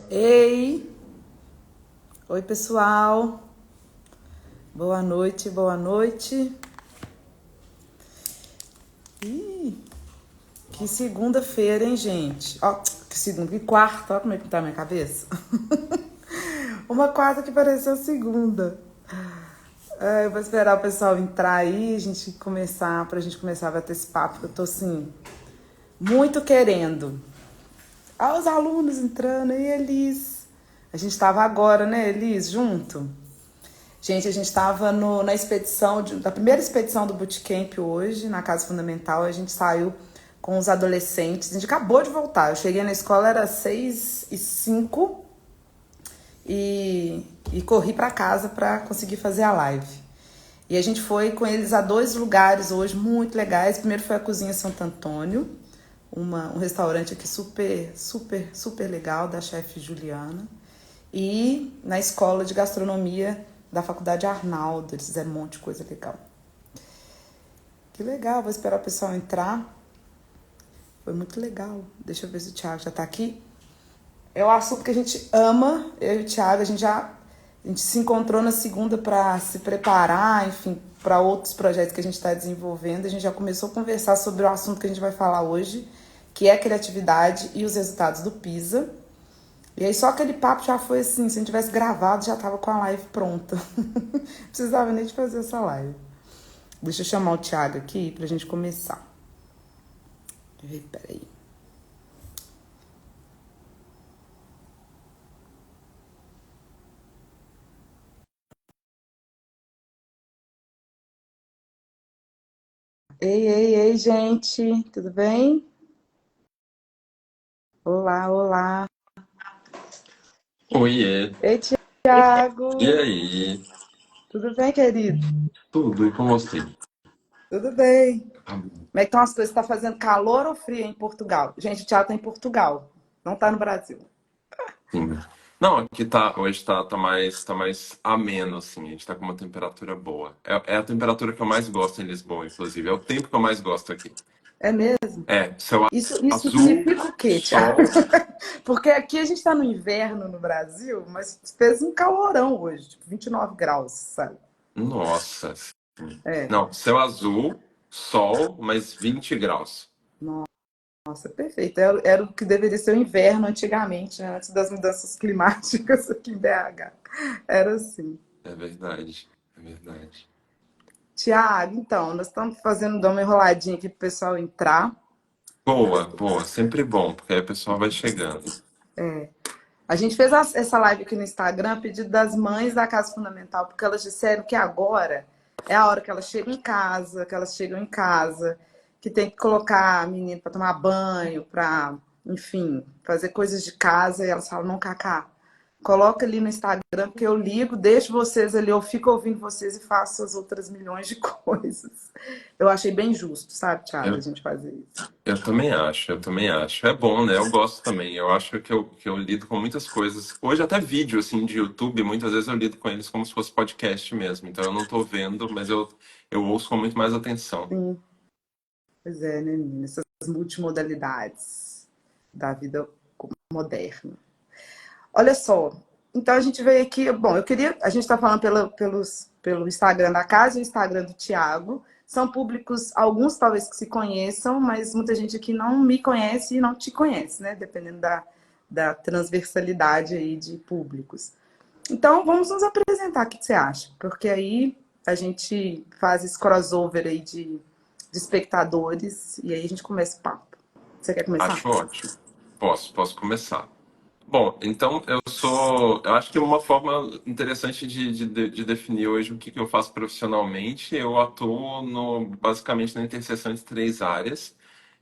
Ei, oi pessoal, boa noite, boa noite. Ih, que segunda-feira, hein, gente? Ó, que segunda, que quarta, ó como é que tá a minha cabeça. Uma quarta que pareceu segunda. Eu vou esperar o pessoal entrar aí, pra gente começar a bater esse papo, que eu tô assim, muito querendo. Olha os alunos entrando aí, Elis. A gente tava agora, né, Elis, junto? Gente, a gente estava na expedição, da primeira expedição do Bootcamp hoje, na Casa Fundamental. A gente saiu com os adolescentes. A gente acabou de voltar. Eu cheguei na escola, era 6h05 e corri para casa para conseguir fazer a live. E a gente foi com eles a 2 lugares hoje muito legais. Primeiro foi a Cozinha Santo Antônio, um restaurante aqui super legal, da chefe Juliana. E na escola de gastronomia da Faculdade Arnaldo, eles fizeram um monte de coisa legal. Que legal, vou esperar o pessoal entrar. Foi muito legal. Deixa eu ver se o Thiago já tá aqui. É um assunto que a gente ama, eu e o Thiago, a gente se encontrou na segunda para se preparar, enfim, para outros projetos que a gente está desenvolvendo. A gente já começou a conversar sobre o assunto que a gente vai falar hoje, que é a criatividade e os resultados do PISA. E aí só aquele papo já foi assim, se a gente tivesse gravado, já tava com a live pronta. Não precisava nem de fazer essa live. Deixa eu chamar o Thiago aqui pra gente começar. Peraí. Ei, gente, tudo bem? Olá, olá. Oiê, Ei, e Thiago. aí? Tudo bem, querido? Tudo, e com você? Tudo bem. Tá bom. Como é que estão as coisas? Tá fazendo calor ou frio em Portugal? Gente, o Thiago tá em Portugal, não tá no Brasil. Sim. Não, aqui tá, hoje tá mais ameno, assim, a gente tá com uma temperatura boa. É a temperatura que eu mais gosto em Lisboa, inclusive, é o tempo que eu mais gosto aqui. É mesmo? É, céu Isso azul, significa o quê, Thiago? sol, Porque aqui a gente está no inverno no Brasil, mas fez um calorão hoje, tipo 29 graus, sabe? nossa. É, Não, céu azul, sol, mais 20 graus. nossa, perfeito. Era o que deveria ser o inverno antigamente, né? Antes das mudanças climáticas aqui em BH. Era assim. É verdade, é verdade. Tiago, então, nós estamos fazendo, dar uma enroladinha aqui pro pessoal entrar. Boa, boa, sempre bom, porque aí o pessoal vai chegando. A gente fez essa live aqui no Instagram a pedido das mães da Casa Fundamental, porque elas disseram que agora é a hora que elas chegam em casa, que tem que colocar a menina para tomar banho, para, enfim, fazer coisas de casa, e elas falam, não, Cacá, coloca ali no Instagram que eu ligo, deixo vocês ali, eu fico ouvindo vocês e faço as outras milhões de coisas. Eu achei bem justo, sabe, Thiago, a Eu, gente fazer isso. Eu também acho, eu também acho. É bom, né? Eu gosto também. Eu acho que eu lido com muitas coisas. Hoje até vídeo, assim, de YouTube, muitas vezes eu lido com eles como se fosse podcast mesmo. Então eu não tô vendo, mas eu ouço com muito mais atenção. Sim, pois é, né, menina? Essas multimodalidades da vida moderna. Olha só, então a gente veio aqui. Bom, a gente está falando pelo Instagram da casa e o Instagram do Tiago. São públicos, alguns talvez que se conheçam, mas muita gente aqui não me conhece e não te conhece, né? Dependendo da transversalidade aí de públicos. Então, vamos nos apresentar, o que você acha? Porque aí a gente faz esse crossover aí de espectadores e aí a gente começa o papo. Você quer começar? Acho ótimo. Posso começar. Bom, então eu acho que uma forma interessante de definir hoje o que que eu faço profissionalmente, eu atuo basicamente na interseção de três áreas: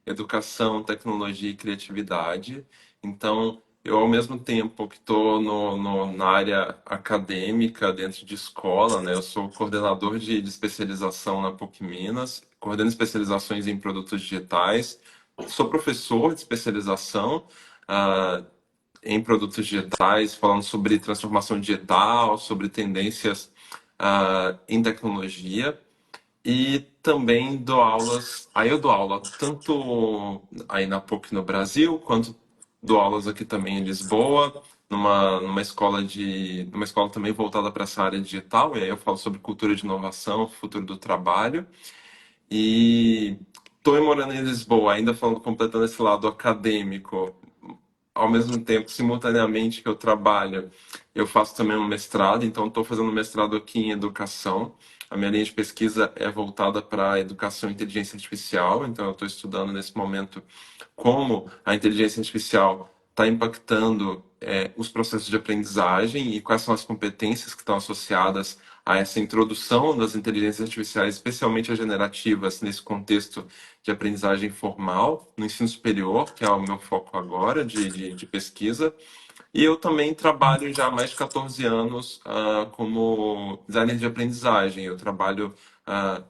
educação, tecnologia e criatividade. Então, eu ao mesmo tempo que estou na área acadêmica, dentro de escola, né? Eu sou coordenador de especialização na PUC Minas, coordeno especializações em produtos digitais, sou professor de especialização, ah, em produtos digitais, falando sobre transformação digital, sobre tendências, em tecnologia. E também dou aulas. Aí eu dou aula tanto aí na PUC no Brasil, quanto dou aulas aqui também em Lisboa, numa escola também voltada para essa área digital, e aí eu falo sobre cultura de inovação, futuro do trabalho. E estou morando em Lisboa, ainda falando, completando esse lado acadêmico. Ao mesmo tempo, simultaneamente que eu trabalho, eu faço também um mestrado, então estou fazendo um mestrado aqui em educação. A minha linha de pesquisa é voltada para educação e inteligência artificial, então eu estou estudando nesse momento como a inteligência artificial está impactando os processos de aprendizagem e quais são as competências que estão associadas a essa introdução das inteligências artificiais, especialmente as generativas, nesse contexto de aprendizagem formal, no ensino superior, que é o meu foco agora de pesquisa. E eu também trabalho já há mais de 14 anos como designer de aprendizagem. Eu trabalho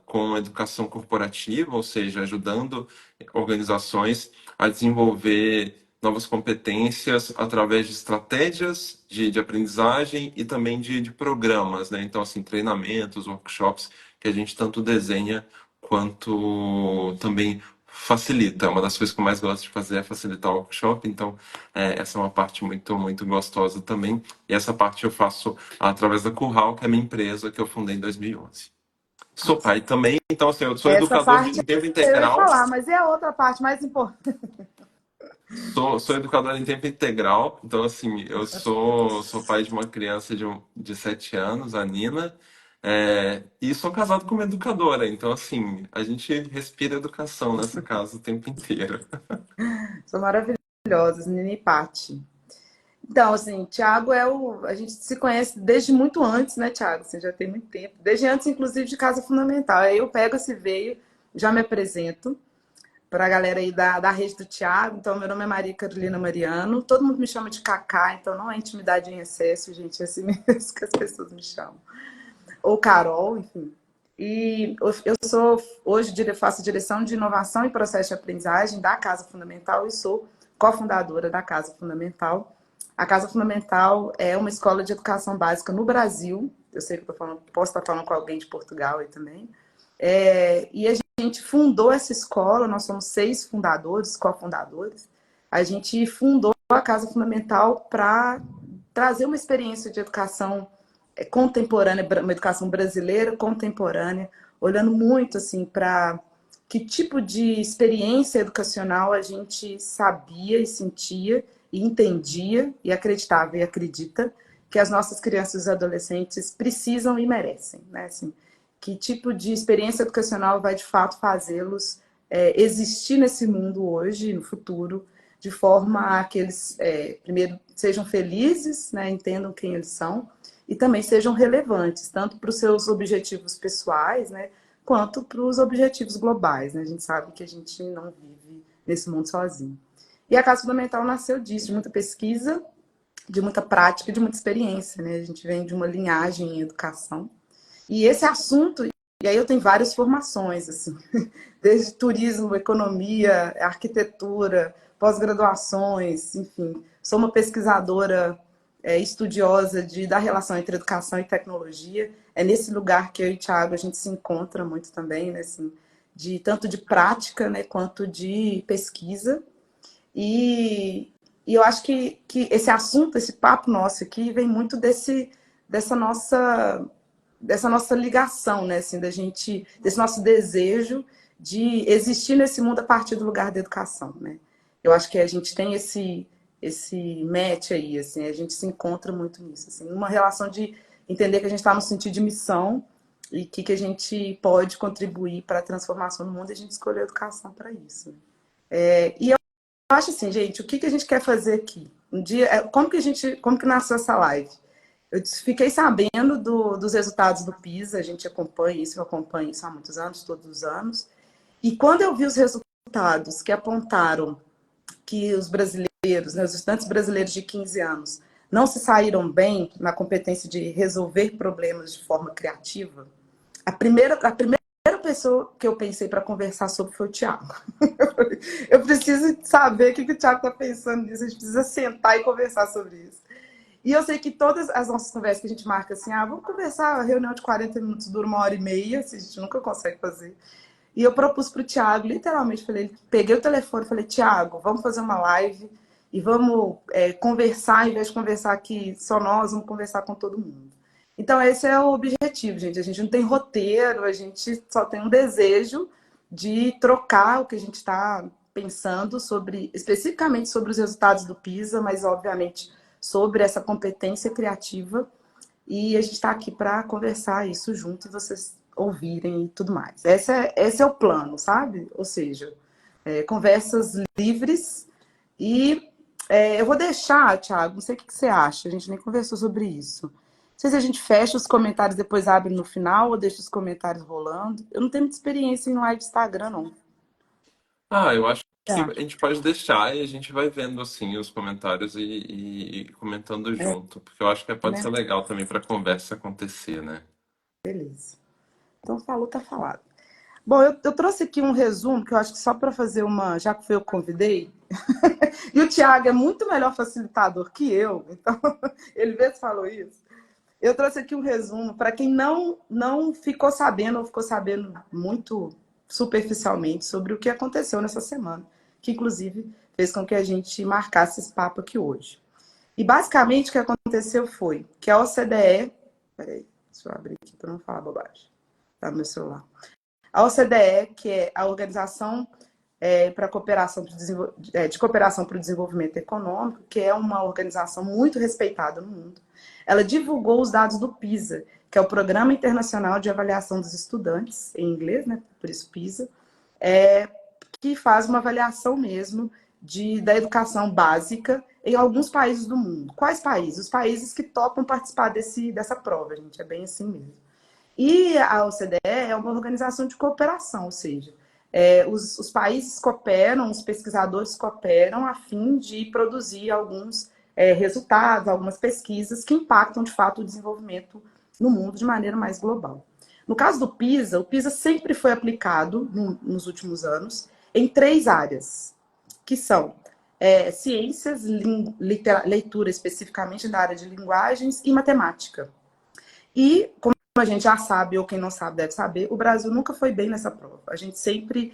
com educação corporativa, ou seja, ajudando organizações a desenvolver novas competências através de estratégias de aprendizagem e também de programas, né? Então, assim, treinamentos, workshops que a gente tanto desenha quanto também facilita. Uma das coisas que eu mais gosto de fazer é facilitar o workshop, então essa é uma parte muito, muito gostosa também. E essa parte eu faço através da Curral, que é a minha empresa que eu fundei em 2011. Sou Nossa. pai também, então assim, eu sou Essa educador parte em tempo eu ia integral. falar, mas é a outra parte mais importante. Sou educador em tempo integral, então assim, sou pai de uma criança de 7 anos, a Nina, e sou casado com uma educadora, então assim, a gente respira educação nessa casa o tempo inteiro. São maravilhosas, Nini e Pati. Então, assim, Tiago é o. A gente se conhece desde muito antes, né, Tiago? Assim, já tem muito tempo. Desde antes, inclusive, de Casa Fundamental. Aí eu pego esse veio, já me apresento para a galera aí da rede do Tiago. Então, meu nome é Maria Carolina Mariano. Todo mundo me chama de Cacá, então não é intimidade em excesso, gente. É assim mesmo que as pessoas me chamam. Ou Carol, enfim. E eu sou, hoje, faço direção de inovação e processo de aprendizagem da Casa Fundamental e sou cofundadora da Casa Fundamental. A Casa Fundamental é uma escola de educação básica no Brasil. Eu sei que eu tô falando, posso estar falando com alguém de Portugal aí também. E a gente fundou essa escola, nós somos 6 fundadores, cofundadores. A gente fundou a Casa Fundamental para trazer uma experiência de educação contemporânea, uma educação brasileira contemporânea, olhando muito assim para que tipo de experiência educacional a gente sabia e sentia e entendia e acreditava e acredita que as nossas crianças e adolescentes precisam e merecem, né? Assim, que tipo de experiência educacional vai de fato fazê-los existir nesse mundo hoje, no futuro, de forma a que eles, primeiro, sejam felizes, né, entendam quem eles são, e também sejam relevantes, tanto para os seus objetivos pessoais, né, quanto para os objetivos globais. Né? A gente sabe que a gente não vive nesse mundo sozinho. E a Casa Fundamental nasceu disso, de muita pesquisa, de muita prática, de muita experiência. Né? A gente vem de uma linhagem em educação. E esse assunto, e aí eu tenho várias formações, assim, desde turismo, economia, arquitetura, pós-graduações, enfim. Sou uma pesquisadora estudiosa da relação entre educação e tecnologia. É nesse lugar que eu e o Thiago a gente se encontra muito também, né, assim, tanto de prática, né, quanto de pesquisa. E eu acho que esse assunto, esse papo nosso aqui, vem muito dessa nossa dessa nossa ligação, né, assim, desse nosso desejo de existir nesse mundo a partir do lugar da educação, né? Eu acho que a gente tem esse match aí, assim, a gente se encontra muito nisso, assim, numa relação de entender que a gente está no sentido de missão e que a gente pode contribuir para a transformação do mundo e a gente escolheu a educação para isso. Né? E eu acho assim, gente, o que a gente quer fazer aqui? Um dia, como que nasceu essa live? Eu fiquei sabendo dos resultados do PISA, a gente acompanha isso, eu acompanho isso há muitos anos, todos os anos. E quando eu vi os resultados que apontaram que os brasileiros, né, os estudantes brasileiros de 15 anos, não se saíram bem na competência de resolver problemas de forma criativa, a primeira pessoa que eu pensei para conversar sobre foi o Tiago. Eu preciso saber o que o Tiago está pensando nisso, a gente precisa sentar e conversar sobre isso. E eu sei que todas as nossas conversas que a gente marca assim, vamos conversar, a reunião de 40 minutos dura 1h30, assim, a gente nunca consegue fazer. E eu propus para o Thiago, literalmente, peguei o telefone e falei, Thiago, vamos fazer uma live e vamos conversar, em vez de conversar aqui só nós, vamos conversar com todo mundo. Então, esse é o objetivo, gente. A gente não tem roteiro, a gente só tem um desejo de trocar o que a gente está pensando sobre, especificamente sobre os resultados do PISA, mas, obviamente, sobre essa competência criativa. E a gente está aqui para conversar isso junto e vocês ouvirem e tudo mais. Esse é o plano, sabe? Ou seja, conversas livres e eu vou deixar, Thiago, não sei o que você acha, a gente nem conversou sobre isso. Não sei se a gente fecha os comentários e depois abre no final ou deixa os comentários rolando. Eu não tenho muita experiência em live Instagram, não. Ah, eu acho que É, a gente pode deixar e a gente vai vendo assim os comentários e comentando junto, porque eu acho que pode né? ser legal também para a conversa acontecer, né? Beleza. Então, falou, tá falado. Bom, eu trouxe aqui um resumo que eu acho que só para fazer uma, já que foi eu que convidei, e o Thiago é muito melhor facilitador que eu, então ele mesmo falou isso. Eu trouxe aqui um resumo para quem não ficou sabendo ou ficou sabendo muito superficialmente sobre o que aconteceu nessa semana, que inclusive fez com que a gente marcasse esse papo aqui hoje. E basicamente o que aconteceu foi que a OCDE, peraí, deixa eu abrir aqui para não falar bobagem, tá no meu celular. A OCDE, que é a Organização para Cooperação de Cooperação para o Desenvolvimento Econômico, que é uma organização muito respeitada no mundo, ela divulgou os dados do PISA, que é o Programa Internacional de Avaliação dos Estudantes, em inglês, né? Por isso PISA, que faz uma avaliação mesmo da educação básica em alguns países do mundo. Quais países? Os países que topam participar dessa prova, gente, é bem assim mesmo. E a OCDE é uma organização de cooperação, ou seja, os países cooperam, os pesquisadores cooperam a fim de produzir alguns resultados, algumas pesquisas que impactam, de fato, o desenvolvimento no mundo de maneira mais global. No caso do PISA, o PISA sempre foi aplicado nos últimos anos em 3 áreas, que são ciências, leitura especificamente da área de linguagens e matemática. E, como a gente já sabe, ou quem não sabe deve saber, o Brasil nunca foi bem nessa prova. A gente sempre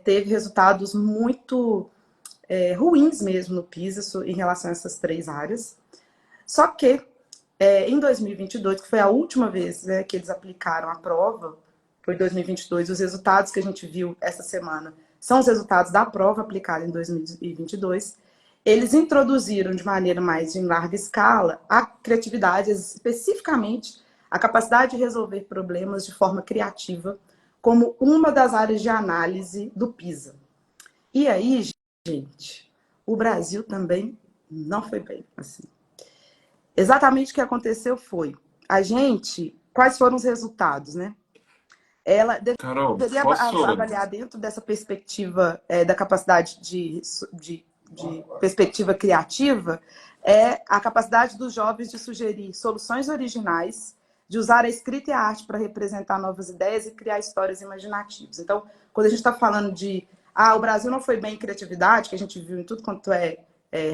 teve resultados muito ruins mesmo no PISA em relação a essas 3 áreas. Só que, em 2022, que foi a última vez que eles aplicaram a prova, foi 2022, os resultados que a gente viu essa semana são os resultados da prova aplicada em 2022. Eles introduziram de maneira mais em larga escala a criatividade, especificamente a capacidade de resolver problemas de forma criativa, como uma das áreas de análise do PISA. E aí, gente, o Brasil também não foi bem assim. Exatamente o que aconteceu foi, quais foram os resultados, né? Ela Carol, deveria posso. avaliar dentro dessa perspectiva da capacidade de perspectiva criativa, a capacidade dos jovens de sugerir soluções originais, de usar a escrita e a arte para representar novas ideias e criar histórias imaginativas. Então, quando a gente está falando de o Brasil não foi bem em criatividade, que a gente viu em tudo quanto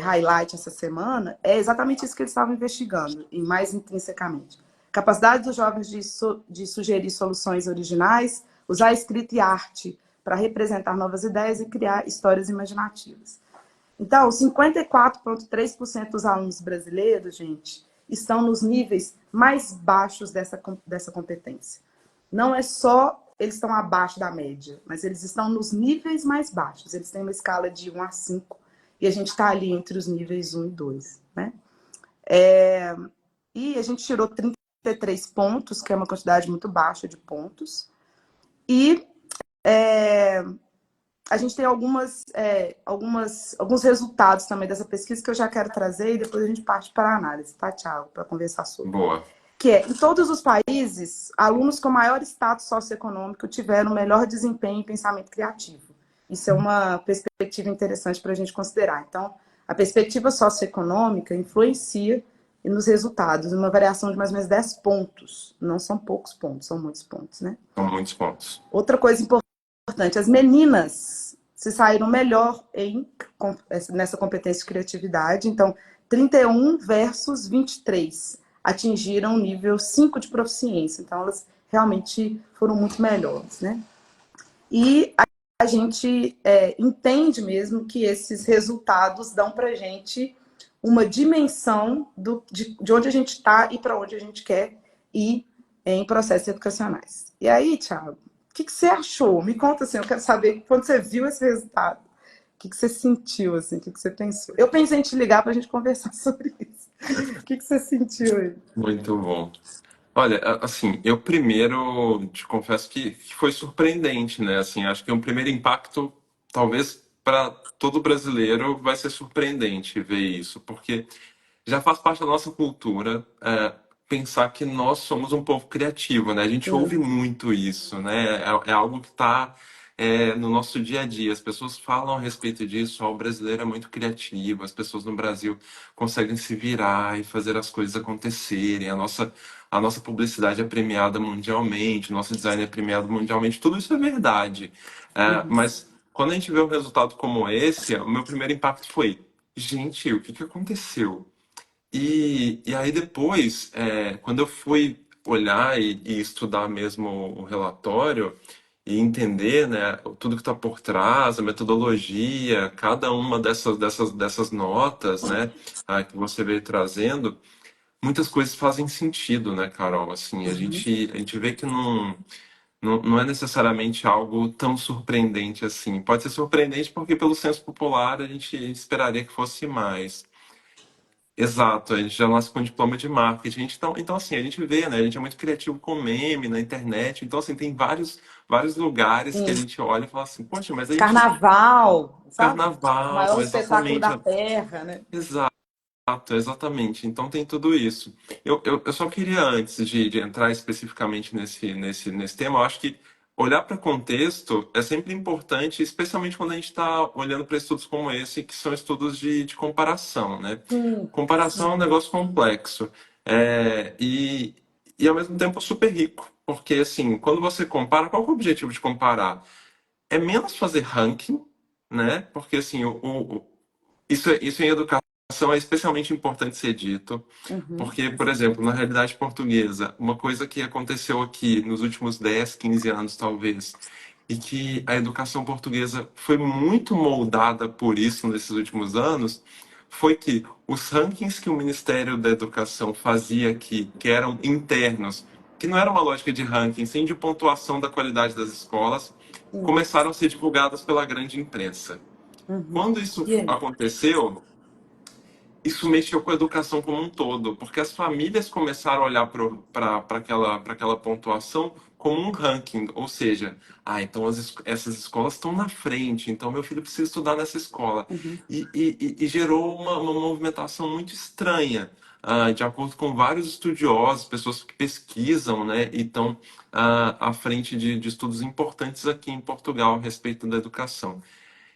highlight essa semana, é exatamente isso que eles estavam investigando, e mais intrinsecamente. Capacidade dos jovens de sugerir soluções originais, usar a escrita e arte para representar novas ideias e criar histórias imaginativas. Então, 54,3% dos alunos brasileiros, gente, estão nos níveis mais baixos dessa competência. Não é só eles estão abaixo da média, mas eles estão nos níveis mais baixos. Eles têm uma escala de 1 a 5 e a gente está ali entre os níveis 1 e 2, né? E a gente tirou 33 pontos, que é uma quantidade muito baixa de pontos. E a gente tem alguns resultados também dessa pesquisa que eu já quero trazer e depois a gente parte para a análise, tá, Thiago? Para conversar sobre. Boa. Que em todos os países, alunos com maior status socioeconômico tiveram melhor desempenho em pensamento criativo. Isso é uma perspectiva interessante para a gente considerar. Então, a perspectiva socioeconômica influencia nos resultados, uma variação de mais ou menos 10 pontos. Não são poucos pontos, são muitos pontos, né? São muitos pontos. Outra coisa importante, as meninas se saíram melhor nessa competência de criatividade. Então, 31 versus 23 atingiram o nível 5 de proficiência. Então, elas realmente foram muito melhores, né? E a gente entende mesmo que esses resultados dão para a gente uma dimensão de onde a gente está e para onde a gente quer ir em processos educacionais. E aí, Thiago, o que você achou? Me conta assim, eu quero saber, quando você viu esse resultado, o que você sentiu, assim, o que você pensou? Eu pensei em te ligar para a gente conversar sobre isso. O que você sentiu aí? Muito bom. Olha, assim, eu primeiro te confesso que foi surpreendente, né? Assim, acho que um primeiro impacto, talvez para todo brasileiro, vai ser surpreendente ver isso, porque já faz parte da nossa cultura pensar que nós somos um povo criativo, né? A gente ouve Sim. muito isso, né? É algo que está no nosso dia a dia. As pessoas falam a respeito disso. O brasileiro é muito criativo. As pessoas no Brasil conseguem se virar e fazer as coisas acontecerem. A nossa publicidade é premiada mundialmente. O nosso design é premiado mundialmente. Tudo isso é verdade. Uhum. Mas quando a gente vê um resultado como esse, o meu primeiro impacto foi: gente, o que que aconteceu? E aí depois, quando eu fui olhar e estudar mesmo o relatório e entender, né, tudo que está por trás, a metodologia, cada uma dessas notas, né, que você veio trazendo, muitas coisas fazem sentido, né, Carol? Assim, a gente vê que não é necessariamente algo tão surpreendente assim. Pode ser surpreendente porque pelo senso popular a gente esperaria que fosse mais. Exato, a gente já nasce com diploma de marketing. Então, assim, a gente vê, né? A gente é muito criativo com meme na internet. Então, assim, tem vários lugares que a Sim. gente olha e fala assim, poxa, mas a gente. Carnaval, sabe? O Carnaval, maior espetáculo exatamente. da Terra, né? Exato, exatamente. Então tem tudo isso. Eu só queria, antes de entrar especificamente nesse tema, eu acho que olhar para contexto é sempre importante, especialmente quando a gente está olhando para estudos como esse, que são estudos de comparação, né? Sim, Comparação é um sim. negócio complexo. E ao mesmo tempo super rico. Porque, assim, quando você compara, qual que é o objetivo de comparar? É menos fazer ranking, né? Porque, assim, isso em educação é especialmente importante ser dito, Uhum. porque, por exemplo, na realidade portuguesa, uma coisa que aconteceu aqui nos últimos 10, 15 anos, talvez, e que a educação portuguesa foi muito moldada por isso nesses últimos anos, foi que os rankings que o Ministério da Educação fazia aqui, que eram internos, que não era uma lógica de ranking, sim de pontuação da qualidade das escolas, Sim. começaram a ser divulgadas pela grande imprensa. Uhum. Quando isso E aí? aconteceu, isso mexeu com a educação como um todo, porque as famílias começaram a olhar para aquela pontuação como um ranking, ou seja, então essas escolas estão na frente, então meu filho precisa estudar nessa escola. Uhum. E gerou uma movimentação muito estranha, de acordo com vários estudiosos, pessoas que pesquisam, né, e estão à frente de estudos importantes aqui em Portugal a respeito da educação.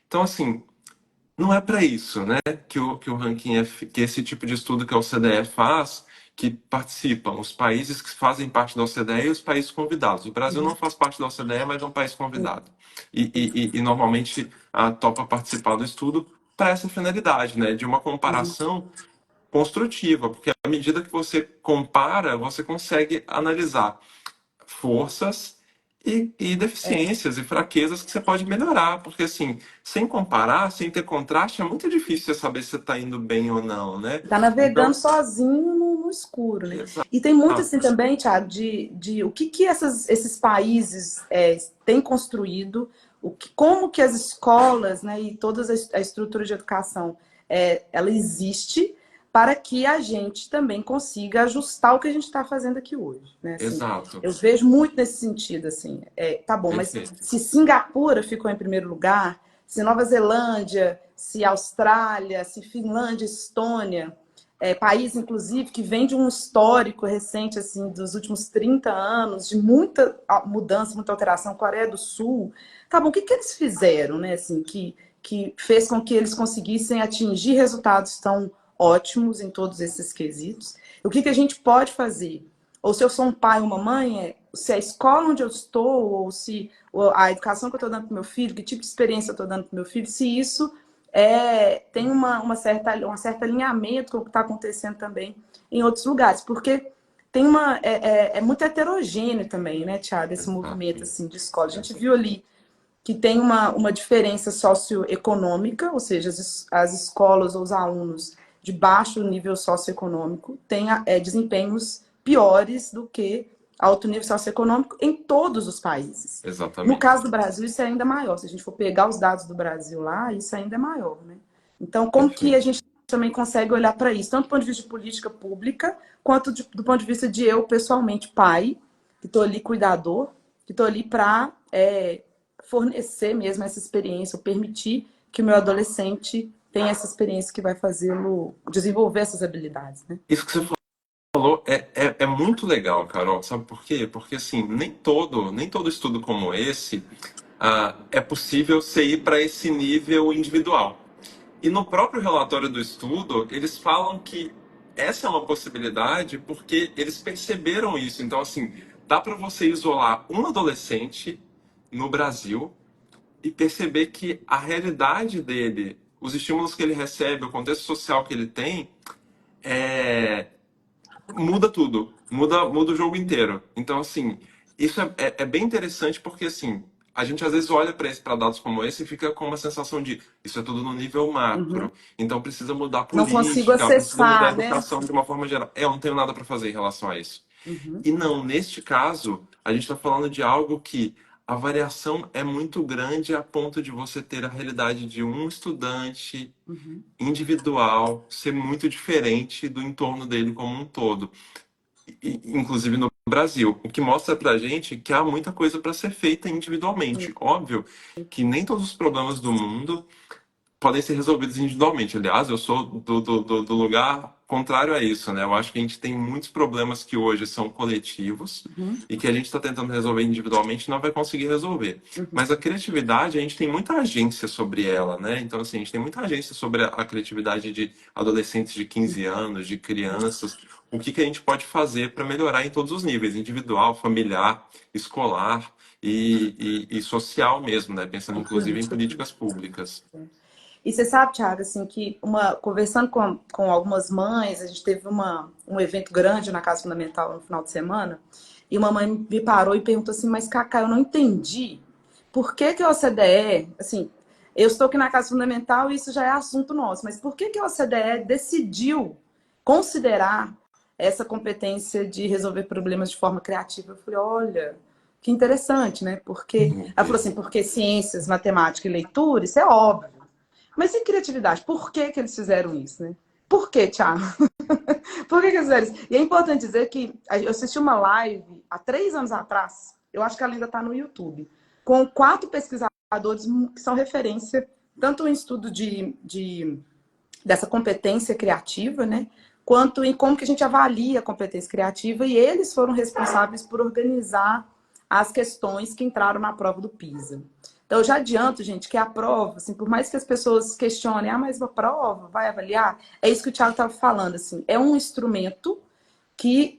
Então, assim, não é para isso, né, que o ranking que esse tipo de estudo que a OCDE faz, que participam os países que fazem parte da OCDE e os países convidados. O Brasil não faz parte da OCDE, mas é um país convidado. E normalmente topa participar do estudo para essa finalidade, né, de uma Uhum. comparação construtiva, porque à medida que você compara, você consegue analisar forças e É. deficiências e fraquezas que você pode melhorar, porque assim, sem comparar, sem ter contraste, é muito difícil você saber se você está indo bem ou não, né? Tá navegando Então, sozinho no escuro, né? exato, E tem muito assim também, Thiago, de o que esses países têm construído, como que as escolas, né, e toda a estrutura de educação, ela existe para que a gente também consiga ajustar o que a gente está fazendo aqui hoje, né? Assim, exato, eu vejo muito nesse sentido, assim, tá bom, mas perfeito, se Singapura ficou em primeiro lugar, se Nova Zelândia, se Austrália, se Finlândia, Estônia, país, inclusive, que vem de um histórico recente, assim, dos últimos 30 anos, de muita mudança, muita alteração, Coreia do Sul. Tá bom, o que eles fizeram, né, assim, que fez com que eles conseguissem atingir resultados tão ótimos em todos esses quesitos? O que a gente pode fazer? Ou se eu sou um pai ou uma mãe, se a escola onde eu estou, ou se a educação que eu estou dando para o meu filho, que tipo de experiência eu estou dando para o meu filho, se isso tem um certo alinhamento com o que está acontecendo também em outros lugares, porque é muito heterogêneo também, né, Thiago, esse movimento exato, assim, de escola. A gente exato. viu ali que tem uma diferença socioeconômica, ou seja, as escolas ou os alunos de baixo nível socioeconômico têm desempenhos piores do que alto nível socioeconômico em todos os países. No Exatamente. caso do Brasil, isso é ainda maior. Se a gente for pegar os dados do Brasil lá, isso ainda é maior, né? Então, como que a Perfeito. gente também consegue olhar para isso, tanto do ponto de vista de política pública, quanto do ponto de vista de eu, pessoalmente, pai, que estou ali, cuidador, que estou ali para fornecer mesmo essa experiência, ou permitir que o meu adolescente tenha essa experiência que vai fazê-lo desenvolver essas habilidades, né? Isso que você falou é muito legal, Carol. Sabe por quê? Porque assim, nem todo estudo como esse é possível você ir para esse nível individual. E no próprio relatório do estudo, eles falam que essa é uma possibilidade porque eles perceberam isso. Então, assim, dá para você isolar um adolescente no Brasil e perceber que a realidade dele, os estímulos que ele recebe, o contexto social que ele tem, é, muda tudo, muda o jogo inteiro. Então, assim, isso é bem interessante porque, assim, a gente às vezes olha para dados como esse e fica com uma sensação de isso é tudo no nível Uhum. macro, então precisa mudar a Não consigo política, precisa mudar a acessar, né? educação de uma forma geral. Eu não tenho nada para fazer em relação a isso. Uhum. E não, neste caso, a gente está falando de algo que a variação é muito grande a ponto de você ter a realidade de um estudante Uhum. individual ser muito diferente do entorno dele como um todo, inclusive no Brasil, o que mostra pra gente que há muita coisa para ser feita individualmente. Óbvio que nem todos os problemas do mundo podem ser resolvidos individualmente. Aliás, eu sou do lugar contrário a isso, né? Eu acho que a gente tem muitos problemas que hoje são coletivos Uhum. e que a gente está tentando resolver individualmente e não vai conseguir resolver. Uhum. Mas a criatividade, a gente tem muita agência sobre ela, né? Então, assim, a gente tem muita agência sobre a criatividade de adolescentes de 15 anos, de crianças. O que que a gente pode fazer para melhorar em todos os níveis, individual, familiar, escolar e social mesmo, né? Pensando E inclusive em política políticas pública. públicas. E você sabe, Thiago, assim, que conversando com algumas mães, a gente teve um evento grande na Casa Fundamental no final de semana, e uma mãe me parou e perguntou assim, mas Cacá, eu não entendi por que que a OCDE, assim, eu estou aqui na Casa Fundamental e isso já é assunto nosso, mas por que que a OCDE decidiu considerar essa competência de resolver problemas de forma criativa? Eu falei, olha, que interessante, né? Porque ela falou assim, porque ciências, matemática e leitura, isso é óbvio. Mas e criatividade? Por que que eles fizeram isso, né? Por que, Thiago? Por que que eles fizeram isso? E é importante dizer que eu assisti uma live há 3 anos atrás, eu acho que ela ainda está no YouTube, com 4 pesquisadores que são referência, tanto em estudo dessa competência criativa, né? Quanto em como que a gente avalia a competência criativa, e eles foram responsáveis por organizar as questões que entraram na prova do PISA. Então, eu já adianto, gente, que a prova, assim, por mais que as pessoas questionem, mas a prova vai avaliar, é isso que o Thiago estava falando, assim, é um instrumento que,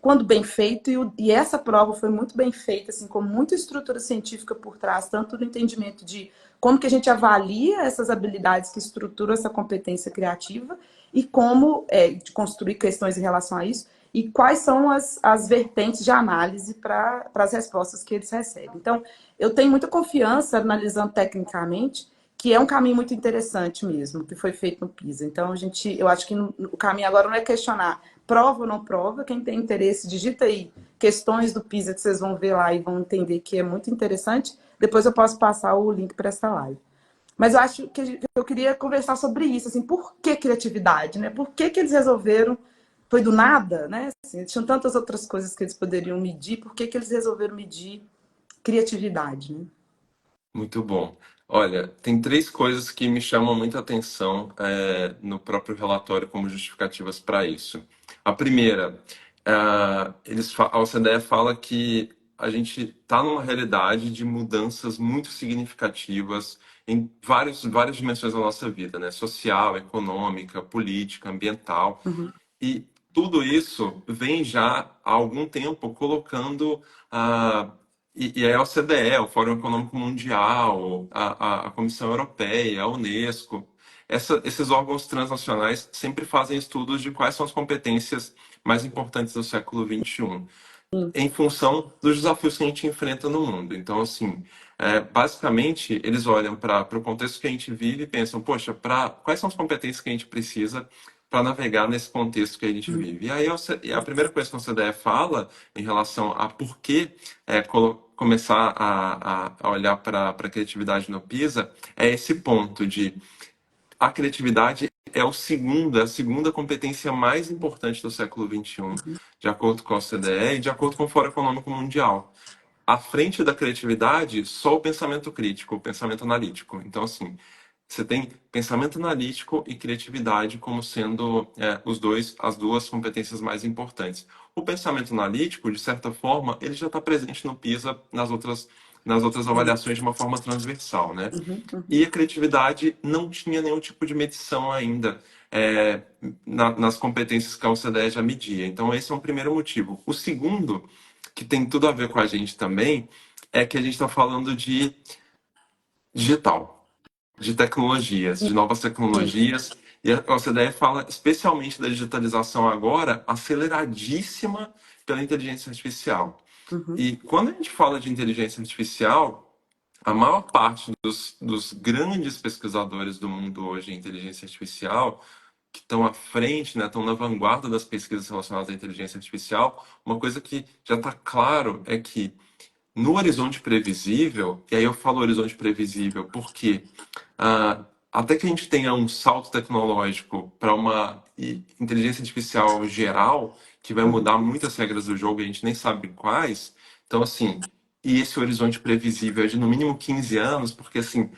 quando bem feito, e essa prova foi muito bem feita, assim, com muita estrutura científica por trás, tanto do entendimento de como que a gente avalia essas habilidades que estruturam essa competência criativa e como de construir questões em relação a isso, e quais são as vertentes de análise para as respostas que eles recebem. Então, eu tenho muita confiança, analisando tecnicamente, que é um caminho muito interessante mesmo, que foi feito no PISA. Então, eu acho que o caminho agora não é questionar prova ou não prova. Quem tem interesse, digita aí questões do PISA que vocês vão ver lá e vão entender que é muito interessante. Depois eu posso passar o link para essa live. Mas eu acho que eu queria conversar sobre isso, assim, por que criatividade, né? Por que que eles resolveram, foi do nada, né? Assim, tinham tantas outras coisas que eles poderiam medir, por que que eles resolveram medir criatividade, né? Muito bom. Olha, tem três coisas que me chamam muita atenção no próprio relatório como justificativas para isso. A primeira, a OCDE fala que a gente está numa realidade de mudanças muito significativas em várias dimensões da nossa vida, né? Social, econômica, política, ambiental. Uhum. E tudo isso vem já há algum tempo colocando e a OCDE, o Fórum Econômico Mundial, a Comissão Europeia, a Unesco, esses órgãos transnacionais sempre fazem estudos de quais são as competências mais importantes do século XXI, em função dos desafios que a gente enfrenta no mundo. Então, assim, Basicamente, eles olham para o contexto que a gente vive e pensam, poxa, quais são as competências que a gente precisa para navegar nesse contexto que a gente vive? E aí a primeira coisa que a OCDE fala em relação a por que começar a olhar para a criatividade no PISA é esse ponto de a criatividade é a segunda competência mais importante do século XXI, de acordo com a OCDE e de acordo com o Fórum Econômico Mundial. À frente da criatividade, só o pensamento crítico, o pensamento analítico. Então, assim, você tem pensamento analítico e criatividade como sendo as duas competências mais importantes. O pensamento analítico, de certa forma, ele já está presente no PISA nas outras avaliações de uma forma transversal, né? E a criatividade não tinha nenhum tipo de medição ainda nas competências que a OCDE já media. Então, esse é um primeiro motivo. O segundo, que tem tudo a ver com a gente também, é que a gente está falando de digital, de tecnologias, de novas tecnologias. E a OCDE fala especialmente da digitalização agora, aceleradíssima pela inteligência artificial. E quando a gente fala de inteligência artificial, a maior parte dos grandes pesquisadores do mundo hoje em inteligência artificial, que estão à frente, né, estão na vanguarda das pesquisas relacionadas à inteligência artificial, uma coisa que já está claro é que no horizonte previsível, e aí eu falo horizonte previsível porque até que a gente tenha um salto tecnológico para uma inteligência artificial geral, que vai mudar muitas regras do jogo e a gente nem sabe quais. Então, assim, e esse horizonte previsível é de no mínimo 15 anos, porque, assim,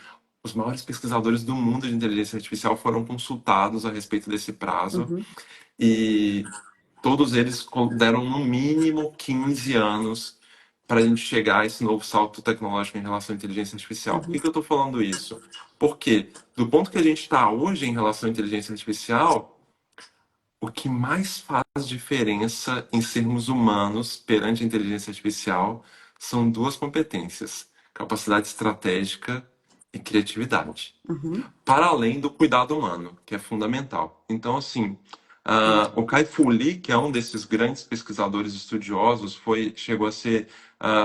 os maiores pesquisadores do mundo de inteligência artificial foram consultados a respeito desse prazo e todos eles deram no mínimo 15 anos para a gente chegar a esse novo salto tecnológico em relação à inteligência artificial. Por que eu estou falando isso? Porque, do ponto que a gente está hoje em relação à inteligência artificial, o que mais faz diferença em sermos humanos perante a inteligência artificial são duas competências: capacidade estratégica e criatividade, para além do cuidado humano, que é fundamental. Então, assim, o Kai-Fu Lee, que é um desses grandes pesquisadores estudiosos, chegou a ser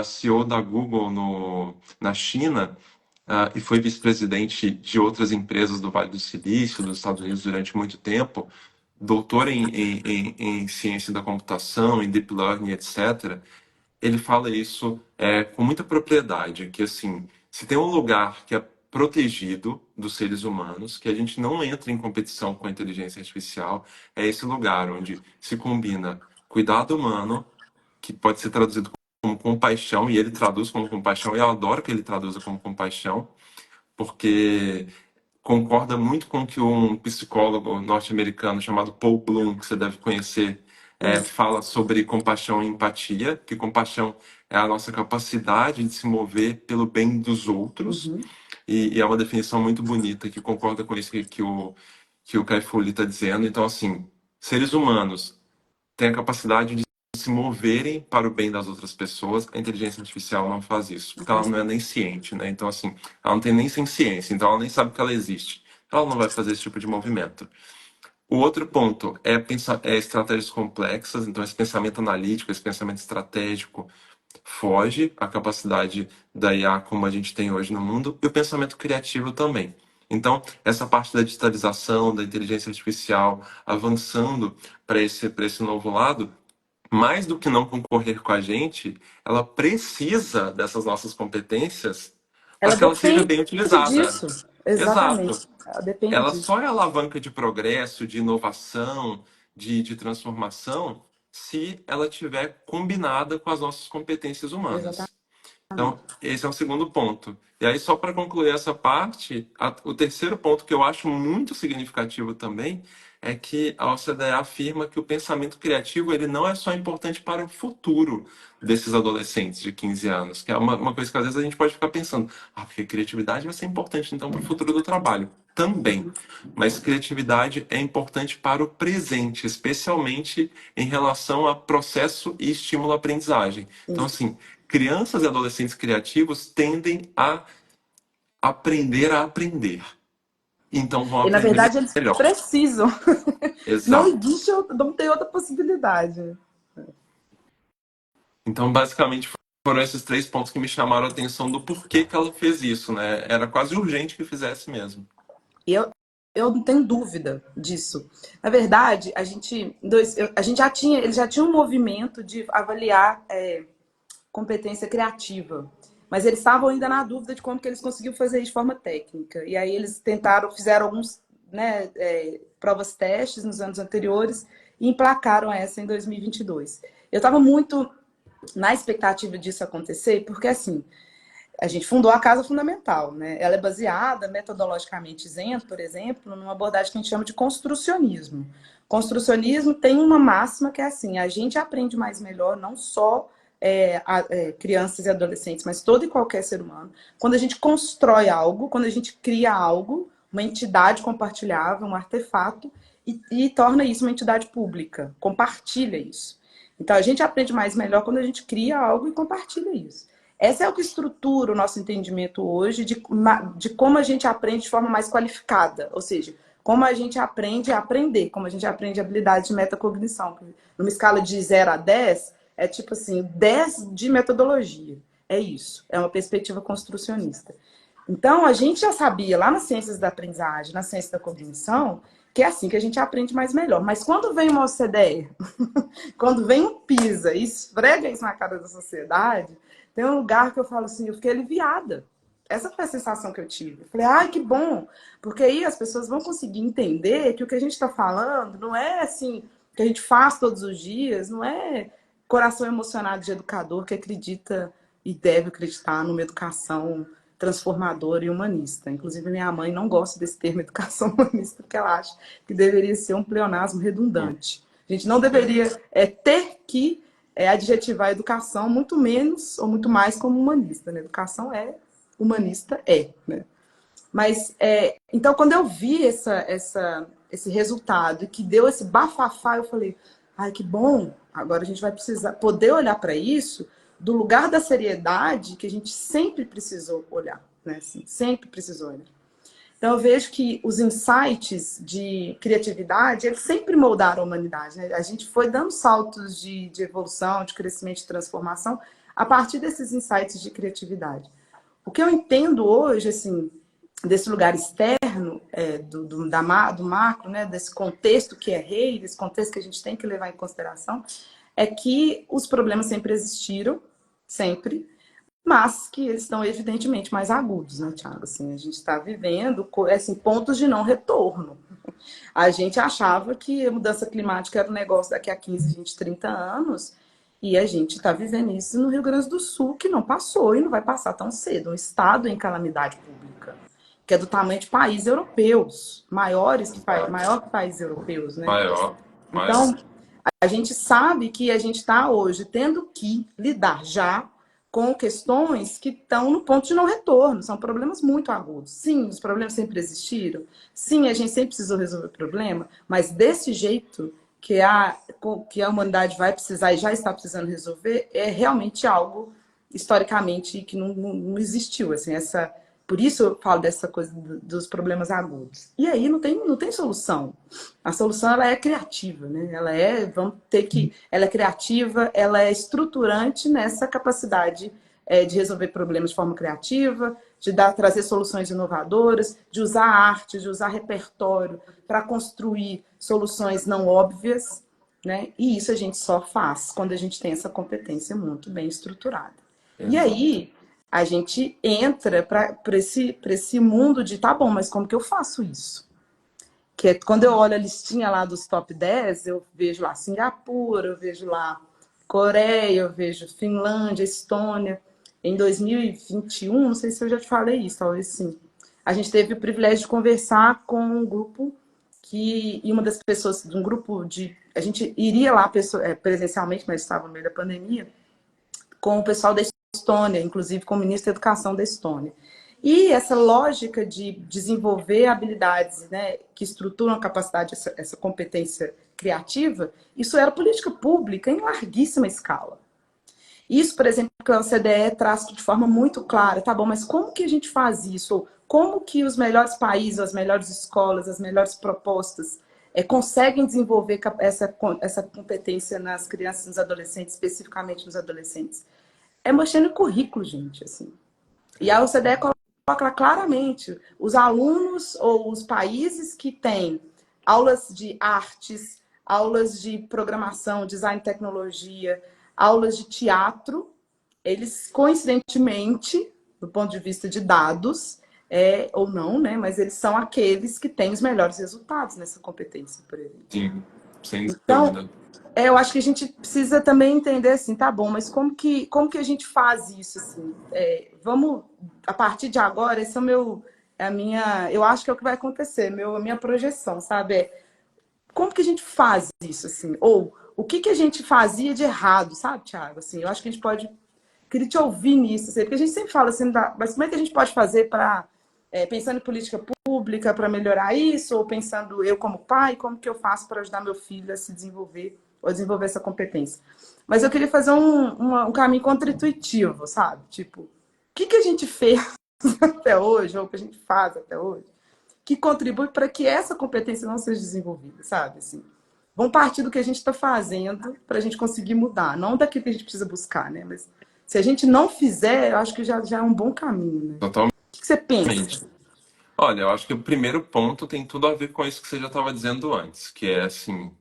CEO da Google na China, e foi vice-presidente de outras empresas do Vale do Silício, dos Estados Unidos, durante muito tempo, doutor em ciência da computação, em deep learning, etc. Ele fala isso com muita propriedade, que assim, se tem um lugar que é protegido dos seres humanos, que a gente não entra em competição com a inteligência artificial, é esse lugar onde se combina cuidado humano, que pode ser traduzido como compaixão, e ele traduz como compaixão, e eu adoro que ele traduza como compaixão, porque concorda muito com o que um psicólogo norte-americano chamado Paul Bloom, que você deve conhecer, fala sobre compaixão e empatia, que compaixão é a nossa capacidade de se mover pelo bem dos outros, e é uma definição muito bonita que concorda com isso que o Kai-Fu Lee está dizendo. Então, assim, seres humanos têm a capacidade de se moverem para o bem das outras pessoas. A inteligência artificial não faz isso, porque ela não é nem ciente, né? Então, assim, ela não tem nem ciência, então ela nem sabe que ela existe. Ela não vai fazer esse tipo de movimento. O outro ponto é pensar estratégias complexas, então esse pensamento analítico, esse pensamento estratégico foge à capacidade da IA como a gente tem hoje no mundo, e o pensamento criativo também. Então, essa parte da digitalização, da inteligência artificial avançando para esse novo lado, mais do que não concorrer com a gente, ela precisa dessas nossas competências para Ela que ela seja depende bem utilizada. disso. Exatamente. Exato. Ela depende Ela disso. só é alavanca de progresso, de inovação, de transformação, se ela estiver combinada com as nossas competências humanas. Então, Exatamente. esse é o segundo ponto. E aí, só para concluir essa parte, o terceiro ponto que eu acho muito significativo também é que a OCDE afirma que o pensamento criativo ele não é só importante para o futuro desses adolescentes de 15 anos, que é uma coisa que às vezes a gente pode ficar pensando, porque a criatividade vai ser importante então para o futuro do trabalho. Também, mas criatividade é importante para o presente, especialmente em relação a processo e estímulo-aprendizagem. Então, Isso. assim, crianças e adolescentes criativos tendem a aprender a aprender. Então vão E na aprender verdade eles melhor. precisam. Não Exato. existe, não tem outra possibilidade. Então, basicamente, foram esses três pontos que me chamaram a atenção do porquê que ela fez isso, né? Era quase urgente que fizesse mesmo. E eu não tenho dúvida disso. Na verdade, a gente já tinha, eles já tinham um movimento de avaliar competência criativa. Mas eles estavam ainda na dúvida de como que eles conseguiam fazer isso de forma técnica. E aí eles fizeram alguns, né, provas testes nos anos anteriores e emplacaram essa em 2022. Eu estava muito na expectativa disso acontecer, porque assim, a gente fundou a Casa Fundamental, né? Ela é baseada metodologicamente isento, por exemplo, numa abordagem que a gente chama de construcionismo. Construcionismo tem uma máxima que é assim: a gente aprende mais melhor, não só crianças e adolescentes, mas todo e qualquer ser humano, quando a gente constrói algo, quando a gente cria algo, uma entidade compartilhável, um artefato, e torna isso uma entidade pública, compartilha isso. Então a gente aprende mais melhor quando a gente cria algo e compartilha isso. Essa é o que estrutura o nosso entendimento hoje de como a gente aprende de forma mais qualificada, ou seja, como a gente aprende a aprender, como a gente aprende habilidade de metacognição. Numa escala de 0 a 10, é tipo assim, 10 de metodologia. É isso, é uma perspectiva construcionista. Então, a gente já sabia lá nas ciências da aprendizagem, na ciência da cognição, que é assim que a gente aprende mais melhor. Mas quando vem uma OCDE, quando vem um PISA e esfrega isso na cara da sociedade, tem um lugar que eu falo assim, eu fiquei aliviada. Essa foi a sensação que eu tive. Eu falei, ai, que bom, porque aí as pessoas vão conseguir entender que o que a gente está falando não é assim, que a gente faz todos os dias, não é coração emocionado de educador que acredita e deve acreditar numa educação transformadora e humanista. Inclusive, minha mãe não gosta desse termo educação humanista, porque ela acha que deveria ser um pleonasmo redundante. A gente não deveria ter que adjetivar a educação, muito menos ou muito mais como humanista. Né? Educação é, humanista é. Né? Mas, então, quando eu vi esse resultado e que deu esse bafafá, eu falei, ai, que bom, agora a gente vai precisar poder olhar para isso do lugar da seriedade que a gente sempre precisou olhar, né? Assim, sempre precisou olhar. Então, eu vejo que os insights de criatividade, eles sempre moldaram a humanidade. Né? A gente foi dando saltos de evolução, de crescimento, de transformação, a partir desses insights de criatividade. O que eu entendo hoje, assim, desse lugar externo, do macro, né, desse contexto que é rei, desse contexto que a gente tem que levar em consideração, é que os problemas sempre existiram, sempre, mas que eles estão evidentemente mais agudos, né, Thiago? Assim, a gente está vivendo assim, pontos de não retorno. A gente achava que a mudança climática era um negócio daqui a 15, 20, 30 anos, e a gente está vivendo isso no Rio Grande do Sul, que não passou e não vai passar tão cedo. Um estado em calamidade pública, que é do tamanho de países europeus, maior que países europeus, né? Maior, maior. Então, a gente sabe que a gente está hoje tendo que lidar já com questões que estão no ponto de não retorno. São problemas muito agudos. Sim, os problemas sempre existiram. Sim, a gente sempre precisou resolver o problema, mas desse jeito que a humanidade vai precisar e já está precisando resolver, é realmente algo, historicamente, que não existiu. Assim, por isso eu falo dessa coisa dos problemas agudos. E aí não tem solução. A solução ela é criativa, né? Ela é criativa, ela é estruturante nessa capacidade de resolver problemas de forma criativa, trazer soluções inovadoras, de usar arte, de usar repertório para construir soluções não óbvias, né? E isso a gente só faz quando a gente tem essa competência muito bem estruturada. E Exato. aí a gente entra para esse mundo de tá bom, mas como que eu faço isso? Que é quando eu olho a listinha lá dos top 10, eu vejo lá Singapura, eu vejo lá Coreia, eu vejo Finlândia, Estônia. Em 2021, não sei se eu já te falei isso, talvez sim. A gente teve o privilégio de conversar com um grupo e uma das pessoas de um grupo de... A gente iria lá presencialmente, mas estava no meio da pandemia, com o pessoal da Estônia, inclusive com o ministro da Educação da Estônia. E essa lógica de desenvolver habilidades, né, que estruturam a capacidade, essa competência criativa, isso era política pública em larguíssima escala. Isso, por exemplo, que a OCDE traz de forma muito clara, tá bom, mas como que a gente faz isso? Ou como que os melhores países, as melhores escolas, as melhores propostas conseguem desenvolver essa competência nas crianças e nos adolescentes, especificamente nos adolescentes? é mexendo em currículo, gente, assim. E a OCDE coloca claramente os alunos ou os países que têm aulas de artes, aulas de programação, design e tecnologia, aulas de teatro, eles, coincidentemente, do ponto de vista de dados, ou não, né? Mas eles são aqueles que têm os melhores resultados nessa competência, por exemplo. Sim, sem Então, dúvida. eu acho que a gente precisa também entender assim, tá bom, mas como que a gente faz isso assim? Vamos, a partir de agora, esse é o meu, é a minha, eu acho que é o que vai acontecer, a minha projeção, sabe? Como que a gente faz isso assim? Ou o que que a gente fazia de errado, sabe, Thiago? Assim, eu acho que a gente pode, queria te ouvir nisso, assim, porque a gente sempre fala assim, mas como é que a gente pode fazer para pensando em política pública para melhorar isso, ou pensando eu como pai, como que eu faço para ajudar meu filho a se desenvolver ou desenvolver essa competência. Mas eu queria fazer um caminho contra-intuitivo, sabe? Tipo, o que que a gente fez até hoje, ou o que a gente faz até hoje, que contribui para que essa competência não seja desenvolvida, sabe? Assim, vamos partir do que a gente está fazendo para a gente conseguir mudar, não daquilo que a gente precisa buscar, né? Mas se a gente não fizer, eu acho que já é um bom caminho, né? O que você pensa? Totalmente. Olha, eu acho que o primeiro ponto tem tudo a ver com isso que você já estava dizendo antes, que é assim,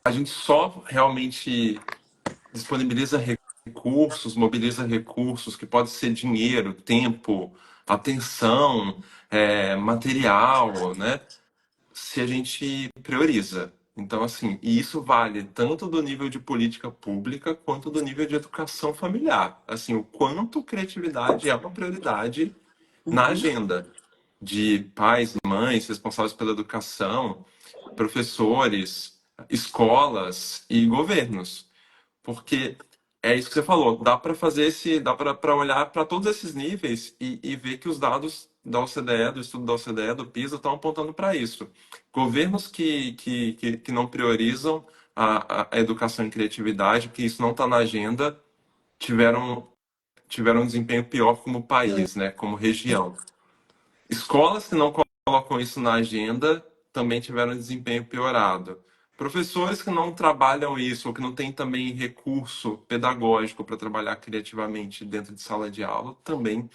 a gente só realmente disponibiliza recursos, mobiliza recursos, que pode ser dinheiro, tempo, atenção, material, né? Se a gente prioriza. Então, assim, e isso vale tanto do nível de política pública quanto do nível de educação familiar. Assim, o quanto criatividade é uma prioridade na agenda de pais, mães, responsáveis pela educação, professores, escolas e governos. Porque é isso que você falou, dá para fazer dá para olhar para todos esses níveis e ver que os dados da OCDE, do estudo da OCDE, do PISA, estão apontando para isso. Governos que não priorizam a educação em criatividade, que isso não está na agenda, tiveram, tiveram um desempenho pior como país, né, como região. Escolas que não colocam isso na agenda também tiveram desempenho piorado. Professores que não trabalham isso, ou que não têm também recurso pedagógico para trabalhar criativamente dentro de sala de aula, também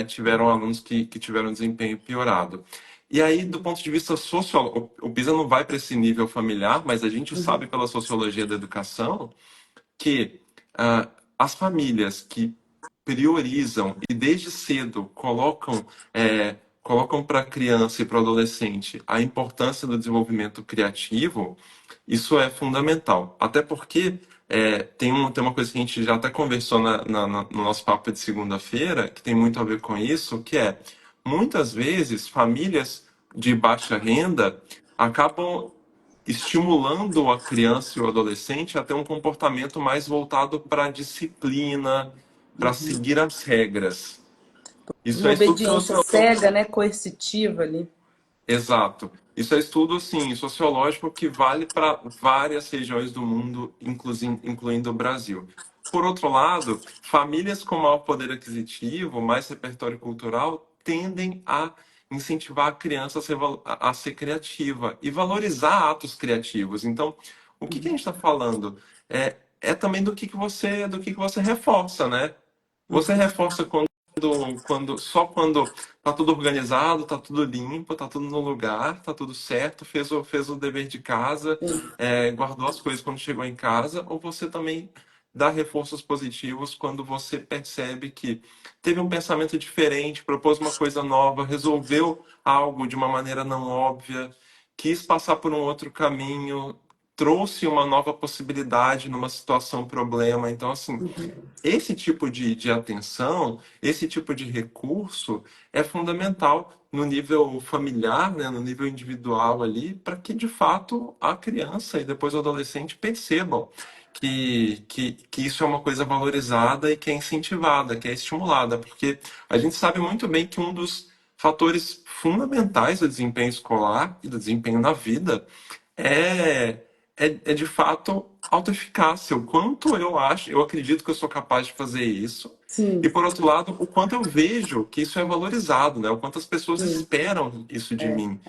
tiveram alunos que tiveram desempenho piorado. E aí, do ponto de vista social, o PISA não vai para esse nível familiar, mas a gente sabe pela sociologia da educação que as famílias que priorizam e desde cedo colocam para a criança e para o adolescente a importância do desenvolvimento criativo, isso é fundamental. Até porque tem uma coisa que a gente já até conversou no nosso papo de segunda-feira, que tem muito a ver com isso, que é muitas vezes famílias de baixa renda acabam estimulando a criança e o adolescente a ter um comportamento mais voltado para a disciplina, para seguir as regras. Isso Uma é estudo obediência sociológico. cega, né, coercitiva ali. Exato. Isso é estudo assim, sociológico que vale para várias regiões do mundo, incluindo o Brasil. Por outro lado, famílias com maior poder aquisitivo, mais repertório cultural, tendem a incentivar a criança a ser criativa e valorizar atos criativos. Então, o que a gente está falando é também do que você reforça, né? Você reforça quando tá tudo organizado, tá tudo limpo, tá tudo no lugar, tá tudo certo, fez o dever de casa, guardou as coisas quando chegou em casa, ou você também dá reforços positivos quando você percebe que teve um pensamento diferente, propôs uma coisa nova, resolveu algo de uma maneira não óbvia, quis passar por um outro caminho, trouxe uma nova possibilidade numa situação problema. Então, assim, esse tipo de atenção, esse tipo de recurso é fundamental no nível familiar, né, no nível individual ali, para que de fato a criança e depois o adolescente percebam que isso é uma coisa valorizada e que é incentivada, que é estimulada, porque a gente sabe muito bem que um dos fatores fundamentais do desempenho escolar e do desempenho na vida é, é de fato autoeficácia. O quanto eu acredito que eu sou capaz de fazer isso. Sim, E por outro lado, o quanto eu vejo que isso é valorizado, né? O quanto as pessoas sim. esperam isso de mim.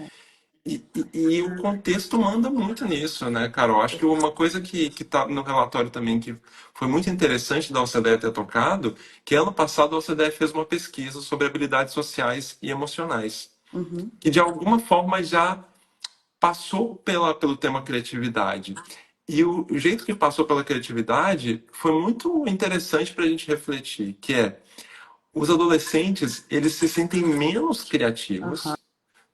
E o contexto manda muito nisso, né, Carol? Acho que uma coisa que está no relatório também que foi muito interessante da OCDE ter tocado, que ano passado a OCDE fez uma pesquisa sobre habilidades sociais e emocionais, Uhum. que de alguma forma já passou pelo tema criatividade. E o jeito que passou pela criatividade foi muito interessante para a gente refletir, que é os adolescentes, eles se sentem menos Aham. criativos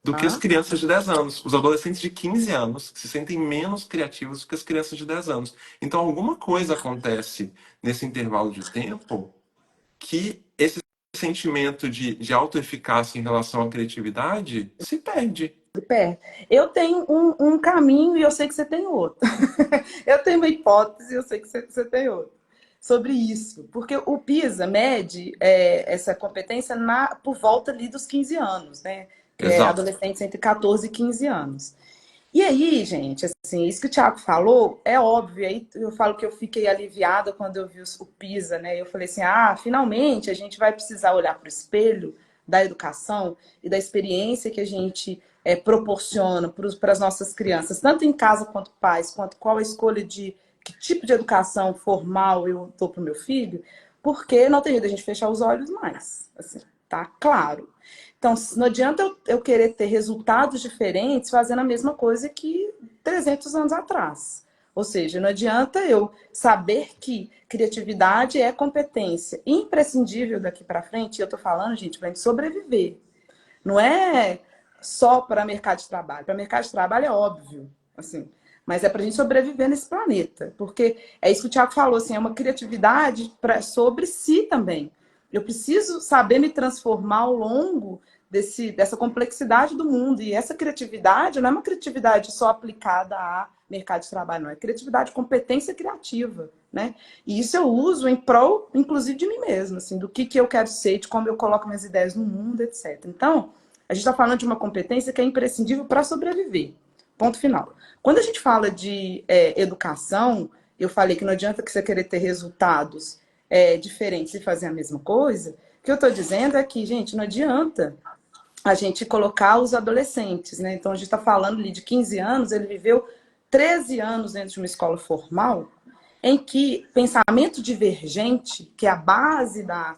do que as crianças de 10 anos. Os adolescentes de 15 anos se sentem menos criativos do que as crianças de 10 anos. Então, alguma coisa acontece nesse intervalo de tempo que esse sentimento de autoeficácia em relação à criatividade se perde. Pé. Eu tenho um caminho e eu sei que você tem outro. Eu tenho uma hipótese e eu sei que você tem outra. Sobre isso. Porque o PISA mede essa competência por volta ali dos 15 anos, né? Que é Exato. adolescentes entre 14 e 15 anos. E aí, gente, assim, isso que o Thiago falou é óbvio. Aí eu falo que eu fiquei aliviada quando eu vi o PISA, né? Eu falei assim: ah, finalmente a gente vai precisar olhar para o espelho da educação e da experiência que a gente proporciona para as nossas crianças, tanto em casa quanto pais, quanto qual a escolha de que tipo de educação formal eu dou para o meu filho, porque não tem jeito a gente fechar os olhos mais. Assim, tá claro. Então, não adianta eu querer ter resultados diferentes fazendo a mesma coisa que 300 anos atrás. Ou seja, não adianta eu saber que criatividade é competência imprescindível daqui para frente. E eu estou falando, gente, para a gente sobreviver. Não é só para mercado de trabalho. Para mercado de trabalho é óbvio, assim. Mas é para a gente sobreviver nesse planeta. Porque é isso que o Thiago falou, assim, é uma criatividade sobre si também. Eu preciso saber me transformar ao longo dessa complexidade do mundo. E essa criatividade não é uma criatividade só aplicada a mercado de trabalho, não. É criatividade, competência criativa, né? E isso eu uso em prol, inclusive, de mim mesma, assim, do que eu quero ser, de como eu coloco minhas ideias no mundo, etc. Então, a gente está falando de uma competência que é imprescindível para sobreviver. Ponto final. Quando a gente fala de educação, eu falei que não adianta que você querer ter resultados diferentes e fazer a mesma coisa. O que eu estou dizendo é que, gente, não adianta a gente colocar os adolescentes, né? Então, a gente está falando ali de 15 anos, ele viveu 13 anos dentro de uma escola formal, em que pensamento divergente, que é a base da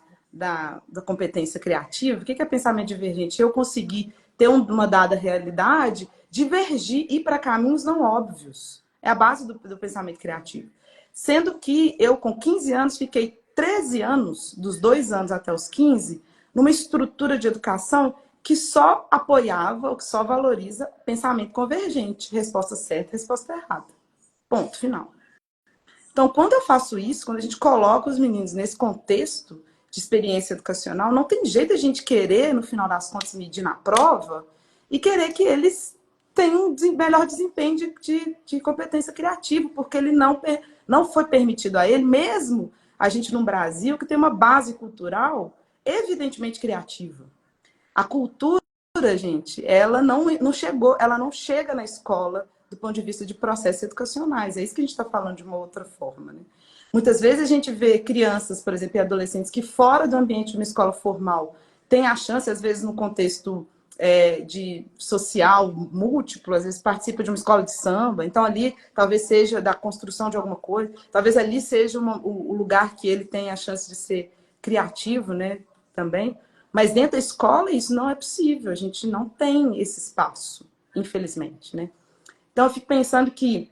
competência criativa, o que é pensamento divergente? Eu conseguir ter uma dada realidade, divergir, ir para caminhos não óbvios. É a base do pensamento criativo. Sendo que eu, com 15 anos, fiquei 13 anos, dos 2 anos até os 15, numa estrutura de educação que só apoiava ou que só valoriza pensamento convergente, resposta certa, resposta errada. Ponto final. Então, quando eu faço isso, quando a gente coloca os meninos nesse contexto de experiência educacional, não tem jeito a gente querer, no final das contas, medir na prova e querer que eles tenham um melhor desempenho de competência criativa, porque ele não foi permitido a ele, mesmo a gente no Brasil, que tem uma base cultural evidentemente criativa. A cultura, gente, ela não chegou, ela não chega na escola do ponto de vista de processos educacionais. É isso que a gente está falando de uma outra forma, né? Muitas vezes a gente vê crianças, por exemplo, e adolescentes que fora do ambiente de uma escola formal têm a chance, às vezes no contexto de social múltiplo, às vezes participa de uma escola de samba, então ali talvez seja da construção de alguma coisa, talvez ali seja o lugar que ele tem a chance de ser criativo, né, também. Mas dentro da escola isso não é possível, a gente não tem esse espaço, infelizmente, né? Então eu fico pensando que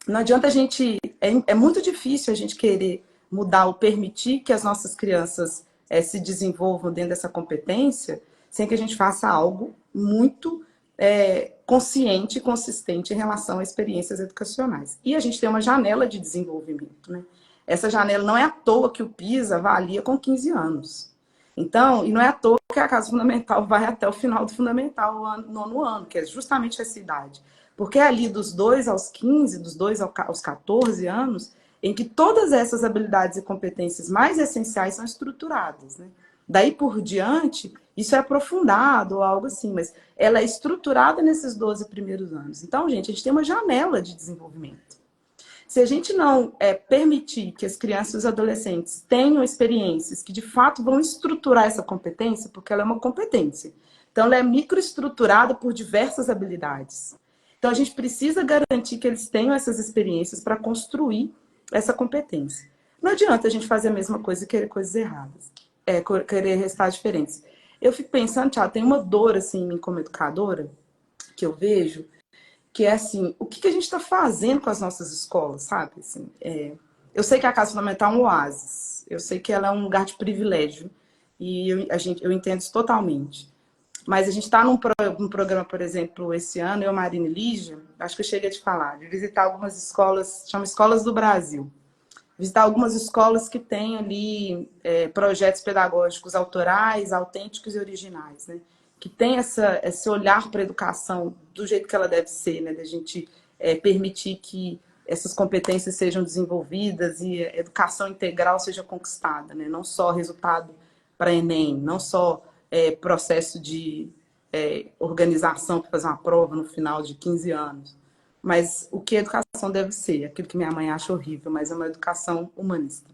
não adianta a gente. É muito difícil a gente querer mudar ou permitir que as nossas crianças se desenvolvam dentro dessa competência sem que a gente faça algo muito consciente e consistente em relação a experiências educacionais. E a gente tem uma janela de desenvolvimento, né? Essa janela não é à toa que o PISA avalia com 15 anos. Então, e não é à toa que a Casa Fundamental vai até o final do Fundamental, o nono ano, que é justamente essa idade. Porque é ali dos 2 aos 15, dos 2 aos 14 anos, em que todas essas habilidades e competências mais essenciais são estruturadas, né? Daí por diante, isso é aprofundado ou algo assim, mas ela é estruturada nesses 12 primeiros anos. Então, gente, a gente tem uma janela de desenvolvimento. Se a gente não permitir que as crianças e os adolescentes tenham experiências que de fato vão estruturar essa competência, porque ela é uma competência, Então, ela é microestruturada por diversas habilidades. Então, a gente precisa garantir que eles tenham essas experiências para construir essa competência. Não adianta a gente fazer a mesma coisa e querer coisas erradas, querer resultados diferentes. Eu fico pensando, Tiago, tem uma dor assim em mim como educadora que eu vejo, que é assim, o que a gente está fazendo com as nossas escolas, sabe? Assim, eu sei que a Casa Fundamental é um oásis, eu sei que ela é um lugar de privilégio, e eu entendo isso totalmente. Mas a gente está num programa, por exemplo, esse ano, eu, Marina e Lígia, acho que eu cheguei a te falar, de visitar algumas escolas, chama Escolas do Brasil. Visitar algumas escolas que têm ali projetos pedagógicos autorais, autênticos e originais, né? Que tem esse olhar para a educação do jeito que ela deve ser, né? Da gente permitir que essas competências sejam desenvolvidas e a educação integral seja conquistada, né? Não só resultado para Enem, não só processo de organização para fazer uma prova no final de 15 anos. Mas o que a educação deve ser? Aquilo que minha mãe acha horrível, mas é uma educação humanista.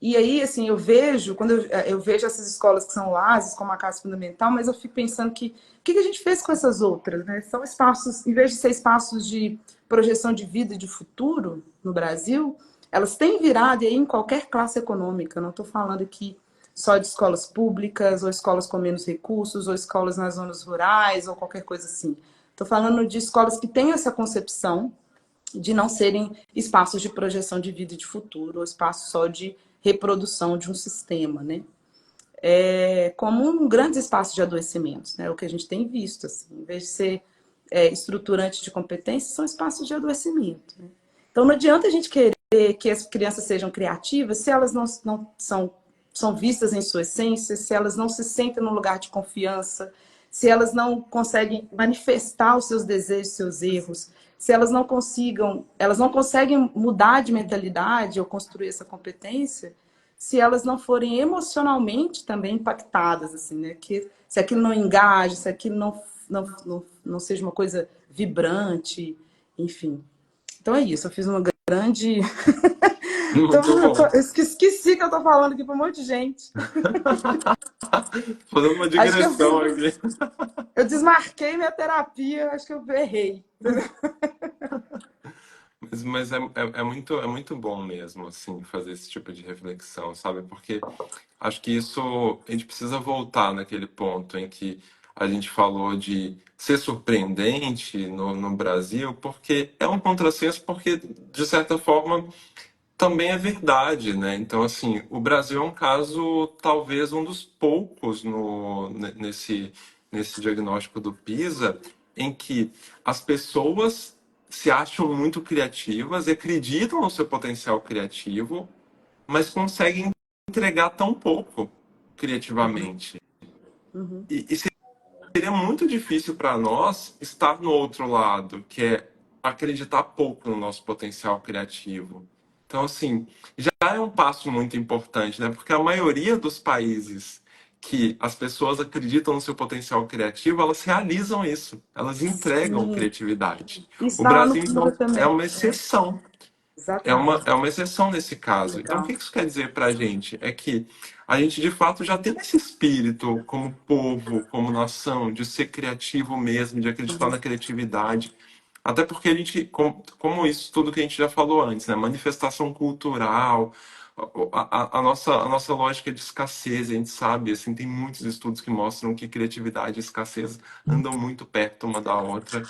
E aí, assim, eu vejo, quando eu vejo essas escolas que são oásis, como a Casa Fundamental, mas eu fico pensando que o que a gente fez com essas outras, né? São espaços, em vez de ser espaços de projeção de vida e de futuro no Brasil, elas têm virado, e aí em qualquer classe econômica, não estou falando aqui só de escolas públicas, ou escolas com menos recursos, ou escolas nas zonas rurais, ou qualquer coisa assim. Estou falando de escolas que têm essa concepção de não serem espaços de projeção de vida e de futuro, ou espaços só de reprodução de um sistema, né? Como um grande espaço de adoecimentos, né? O que a gente tem visto, assim, em vez de ser estruturante de competências, são espaços de adoecimento. Né? Então, não adianta a gente querer que as crianças sejam criativas se elas não são vistas em sua essência, se elas não se sentem num lugar de confiança, se elas não conseguem manifestar os seus desejos, seus erros, se elas não conseguem mudar de mentalidade ou construir essa competência, se elas não forem emocionalmente também impactadas, assim, né? Que, se aquilo não engaje, se aquilo não seja uma coisa vibrante, enfim. Então é isso, eu fiz uma grande. Muito bom. Esqueci que eu tô falando aqui para um monte de gente. Fazendo uma Acho que digressão aqui. eu desmarquei minha terapia, acho que eu errei. Mas é muito bom mesmo, assim, fazer esse tipo de reflexão, sabe? Porque acho que isso, a gente precisa voltar naquele ponto em que a gente falou de ser surpreendente no Brasil, porque é um contrassenso, porque, de certa forma, também é verdade, né? Então, assim, o Brasil é um caso, talvez um dos poucos nesse diagnóstico do PISA, em que as pessoas se acham muito criativas e acreditam no seu potencial criativo, mas conseguem entregar tão pouco criativamente. Uhum. E seria muito difícil para nós estar no outro lado, que é acreditar pouco no nosso potencial criativo. Então, assim, já é um passo muito importante, né? Porque a maioria dos países que as pessoas acreditam no seu potencial criativo, elas realizam isso, elas entregam Sim, criatividade. isso O está lá no Brasil, PISA então, é também. uma exceção. Exatamente. É uma exceção nesse caso. Então, o Legal. que isso quer dizer para a gente? É que a gente, de fato, já tem esse espírito como povo, como nação, de ser criativo mesmo, de acreditar na criatividade. Até porque a gente, como isso tudo que a gente já falou antes, né? Manifestação cultural, a nossa lógica de escassez, a gente sabe, assim, tem muitos estudos que mostram que criatividade e escassez andam muito perto uma da outra.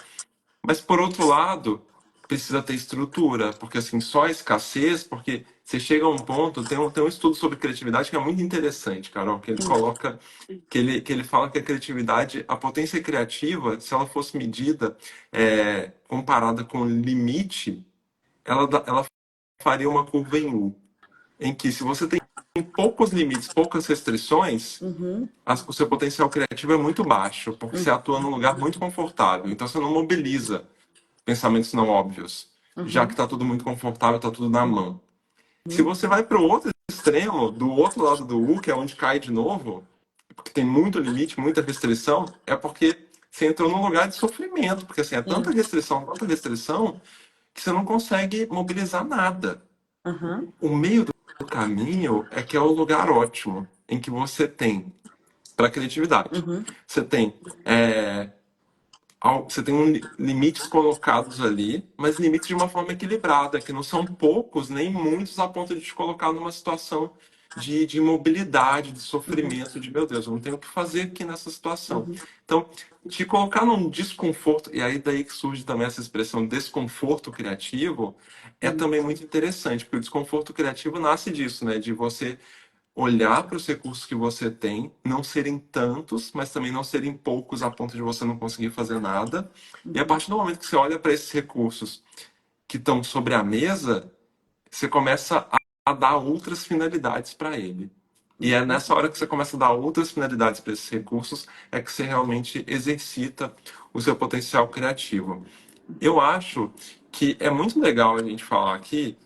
Mas por outro lado, precisa ter estrutura, porque assim, só a escassez, porque você chega a um ponto, tem um estudo sobre criatividade que é muito interessante, Carol, que ele coloca, que ele fala que a criatividade, a potência criativa, se ela fosse medida comparada com o limite, ela faria uma curva em U, em que se você tem poucos limites, poucas restrições, Uhum. o seu potencial criativo é muito baixo, porque você atua num lugar muito confortável, então você não mobiliza pensamentos não óbvios, já que Uhum. está tudo muito confortável, está tudo na mão. Se você vai para o outro extremo, do outro lado do U, que é onde cai de novo, porque tem muito limite, muita restrição, é porque você entrou num lugar de sofrimento, porque assim, é Sim. tanta restrição, que você não consegue mobilizar nada. Uhum. O meio do caminho é que é o lugar ótimo, em que você tem para a criatividade. Uhum. Você tem você tem limites colocados ali, mas limites de uma forma equilibrada, que não são poucos nem muitos a ponto de te colocar numa situação de imobilidade, de sofrimento, de meu Deus, eu não tenho o que fazer aqui nessa situação. Uhum. Então, te colocar num desconforto, e aí daí que surge também essa expressão desconforto criativo, é Uhum. também muito interessante, porque o desconforto criativo nasce disso, né? De você olhar para os recursos que você tem, não serem tantos, mas também não serem poucos a ponto de você não conseguir fazer nada. E a Uhum. partir do momento que você olha para esses recursos que estão sobre a mesa, você começa a dar outras finalidades para ele. E é Uhum. nessa hora que você começa a dar outras finalidades para esses recursos, é que você realmente exercita o seu potencial criativo. Eu acho que é muito legal a gente falar aqui,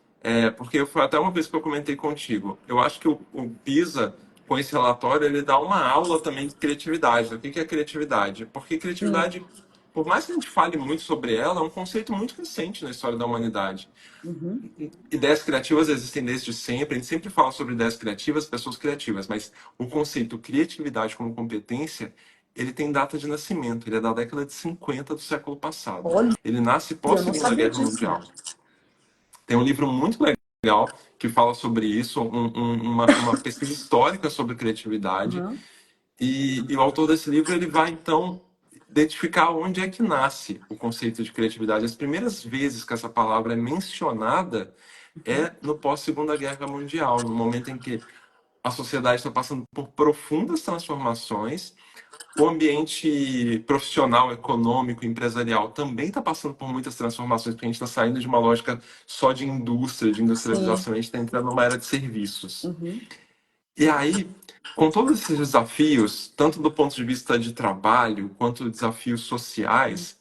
porque foi até uma vez que eu comentei contigo. Eu acho que o PISA, com esse relatório, ele dá uma aula também de criatividade. O que que é criatividade? Porque Sim. criatividade, por mais que a gente fale muito sobre ela, é um conceito muito recente na história da humanidade. Uhum. Ideias criativas existem desde sempre, a gente sempre fala sobre ideias criativas, pessoas criativas, mas o conceito criatividade como competência, ele tem data de nascimento, ele é da década de 50 do século passado. Olha, Ele nasce eu pós não Segunda sabia Guerra disso, Mundial. não. Tem um livro muito legal que fala sobre isso, uma pesquisa histórica sobre criatividade, Uhum. e o autor desse livro ele vai então identificar onde é que nasce o conceito de criatividade. As primeiras vezes que essa palavra é mencionada Uhum. é no pós-Segunda Guerra Mundial, no momento em que a sociedade está passando por profundas transformações, o ambiente profissional, econômico, empresarial também está passando por muitas transformações, porque a gente está saindo de uma lógica só de indústria, de Sim. industrialização, a gente está entrando numa era de serviços. Uhum. E aí, com todos esses desafios, tanto do ponto de vista de trabalho, quanto desafios sociais,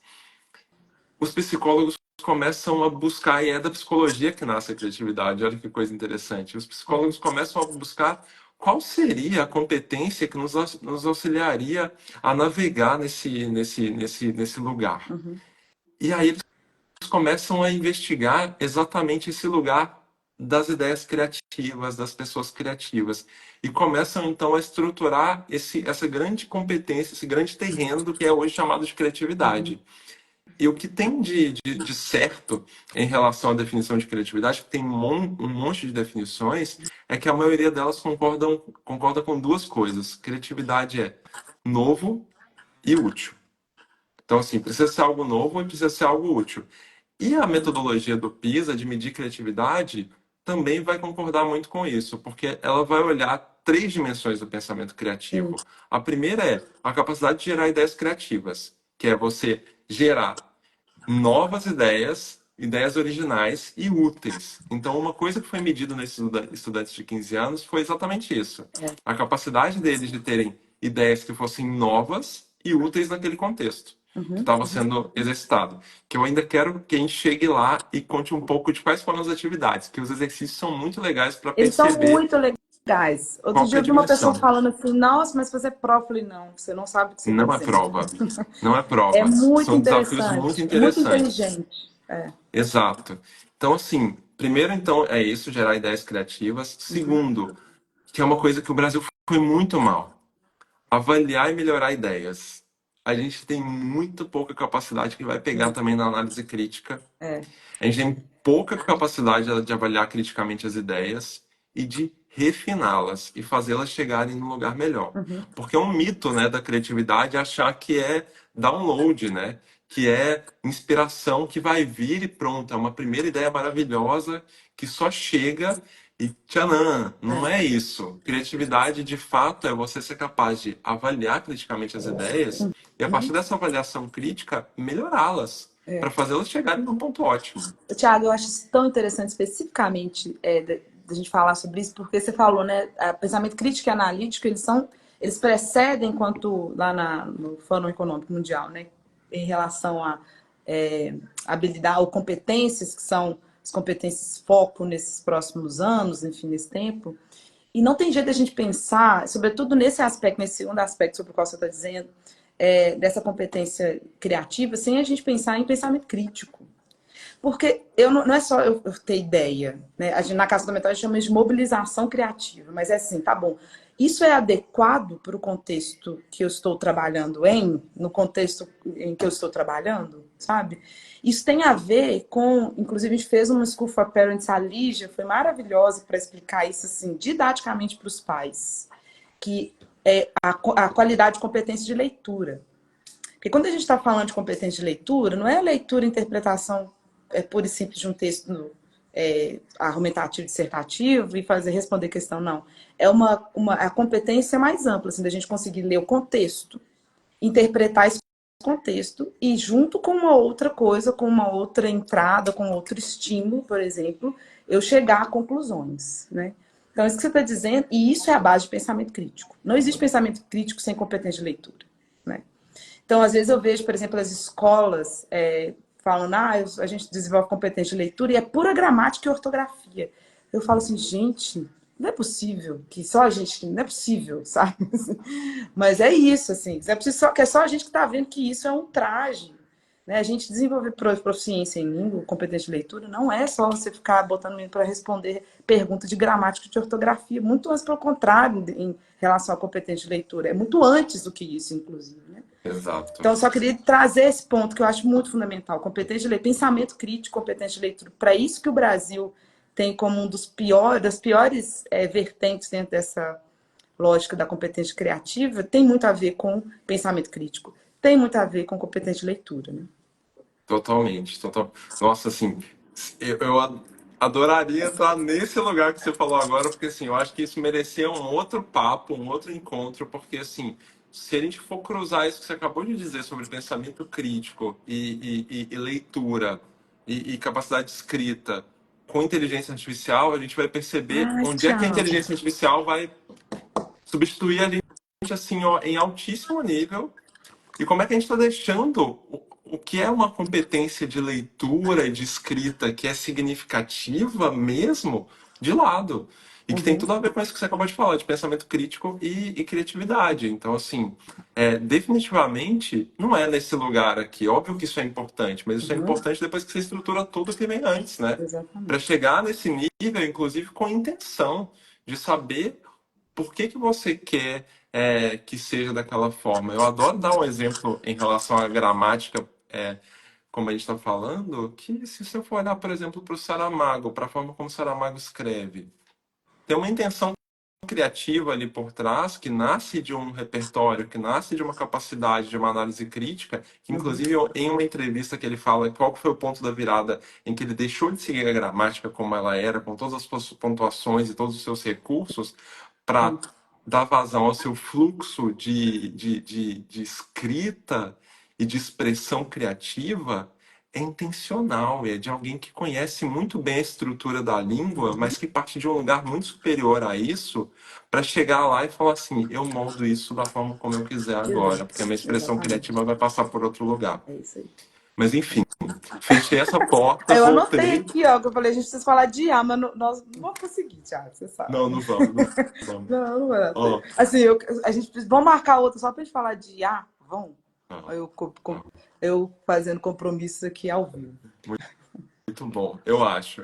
os psicólogos começam a buscar, e é da psicologia que nasce a criatividade, olha que coisa interessante. Os É. psicólogos começam a buscar qual seria a competência que nos auxiliaria a navegar nesse lugar. Uhum. E aí eles começam a investigar exatamente esse lugar das ideias criativas, das pessoas criativas. E começam então a estruturar essa grande competência, esse grande terreno do que é hoje chamado de Uhum. criatividade. E o que tem de certo em relação à definição de criatividade, que tem um monte de definições, é que a maioria delas concorda com duas coisas. Criatividade é novo e útil. Então, assim, precisa ser algo novo e precisa ser algo útil. E a metodologia do PISA de medir criatividade também vai concordar muito com isso, porque ela vai olhar três dimensões do pensamento Sim. criativo. A primeira é a capacidade de gerar ideias criativas, que é você gerar novas ideias, ideias originais e úteis. Então, uma coisa que foi medida nesses estudantes de 15 anos foi exatamente isso. É. A capacidade deles de terem ideias que fossem novas e úteis naquele contexto que Uhum. estava sendo exercitado. Que eu ainda quero que a gente chegue lá e conte um pouco de quais foram as atividades, que os exercícios são muito legais para Eles são perceber muito legais. Outro qual que dia é eu a vi uma pessoa dimensão. falando assim, nossa, mas você é pró. Eu falei, não, você não sabe o que você está Não é dizendo. prova. Não é É prova. muito São desafios muito interessante, muito interessantes. inteligente. É. Exato. Então, assim, primeiro, então, é isso, gerar ideias criativas. Uhum. Segundo, que é uma coisa que o Brasil foi muito mal, avaliar e melhorar ideias. A gente tem muito pouca capacidade que vai pegar Sim. também na análise crítica. É. A gente tem pouca capacidade de avaliar criticamente as ideias e de refiná-las e fazê-las chegarem num lugar melhor. Uhum. Porque é um mito, né, da criatividade achar que é download, né? Que é inspiração que vai vir e pronto. É uma primeira ideia maravilhosa que só chega e tchanã. Não É. é isso. Criatividade, de fato, é você ser capaz de avaliar criticamente as ideias e, a partir Uhum. dessa avaliação crítica, melhorá-las para É. fazê-las chegarem num ponto ótimo. Tiago, eu acho isso tão interessante especificamente da gente falar sobre isso, porque você falou, né? Pensamento crítico e analítico, eles precedem quanto lá no Fórum Econômico Mundial, né? Em relação a habilidade ou competências, que são as competências foco nesses próximos anos, enfim, nesse tempo. E não tem jeito da gente pensar, sobretudo nesse aspecto, nesse segundo aspecto sobre o qual você está dizendo, dessa competência criativa, sem a gente pensar em pensamento crítico. Porque eu não é só eu ter ideia, né? A gente, na Casa da Metal a gente chama de mobilização criativa, mas é assim, tá bom. Isso é adequado para o contexto que eu estou trabalhando no contexto em que eu estou trabalhando, sabe? Isso tem a ver com, inclusive a gente fez uma School for Parents, a Lígia foi maravilhosa para explicar isso assim, didaticamente para os pais, que é a qualidade de competência de leitura. Porque quando a gente está falando de competência de leitura, não é a leitura e interpretação pura e simples de um texto argumentativo, dissertativo e fazer responder questão, não. É a competência mais ampla, assim, da gente conseguir ler o contexto, interpretar esse contexto e junto com uma outra coisa, com uma outra entrada, com outro estímulo, por exemplo, eu chegar a conclusões, né? Então, isso que você está dizendo, e isso é a base de pensamento crítico. Não existe pensamento crítico sem competência de leitura, né? Então, às vezes eu vejo, por exemplo, as escolas falando, a gente desenvolve competência de leitura e é pura gramática e ortografia. Eu falo assim, gente, não é possível que só a gente, não é possível, sabe? Mas é isso, assim, é só a gente que está vendo que isso é um traje. Né? A gente desenvolver proficiência em língua, competência de leitura, não é só você ficar botando o menino para responder pergunta de gramática e de ortografia, muito antes pelo contrário em relação à competência de leitura. É muito antes do que isso, inclusive, né? Exato. Então, eu só queria trazer esse ponto que eu acho muito fundamental. Competência de leitura, pensamento crítico, competência de leitura. Para isso que o Brasil tem como um das piores vertentes dentro dessa lógica da competência criativa, tem muito a ver com pensamento crítico. Tem muito a ver com competência de leitura, né? Totalmente, total. Nossa, assim, eu adoraria estar nesse lugar que você falou agora, porque assim, eu acho que isso merecia um outro papo, um outro encontro, porque assim, se a gente for cruzar isso que você acabou de dizer sobre pensamento crítico e leitura e capacidade de escrita com inteligência artificial, a gente vai perceber Ai, onde é que a tchau. inteligência artificial vai substituir a gente assim, ó, em altíssimo nível e como é que a gente está deixando o que é uma competência de leitura e de escrita que é significativa mesmo de lado? E que tem Uhum, tudo a ver com isso que você acabou de falar, de pensamento crítico e criatividade. Então, assim, definitivamente não é nesse lugar aqui. Óbvio que isso é importante, mas isso é uhum, importante depois que você estrutura tudo que vem antes, né? Para exatamente. chegar nesse nível, inclusive com intenção de saber por que que você quer que seja daquela forma? Eu adoro dar um exemplo em relação à gramática, como a gente está falando, que se você for olhar, por exemplo, para o Saramago, para a forma como o Saramago escreve, tem uma intenção criativa ali por trás, que nasce de um repertório, que nasce de uma capacidade de uma análise crítica, que Uhum, inclusive em uma entrevista que ele fala qual que foi o ponto da virada em que ele deixou de seguir a gramática como ela era, com todas as suas pontuações e todos os seus recursos, para sim. dar vazão ao seu fluxo de escrita e de expressão criativa, é intencional, é de alguém que conhece muito bem a estrutura da língua, mas que parte de um lugar muito superior a isso, para chegar lá e falar assim: eu moldo isso da forma como eu quiser agora, porque a minha expressão Exatamente. criativa vai passar por outro lugar. É isso aí. Mas enfim, fechei essa porta, Eu anotei voltei. aqui, ó, que eu falei, a gente precisa falar de IA, mas nós não vamos conseguir, Thiago, você sabe. Não, não vamos, não vamos. Não, não vai dar certo. Ó, Assim, a gente vamos marcar outra só pra gente falar de IA? Vamos? ó, Aí ó. eu fazendo compromissos aqui ao vivo. Muito bom, eu acho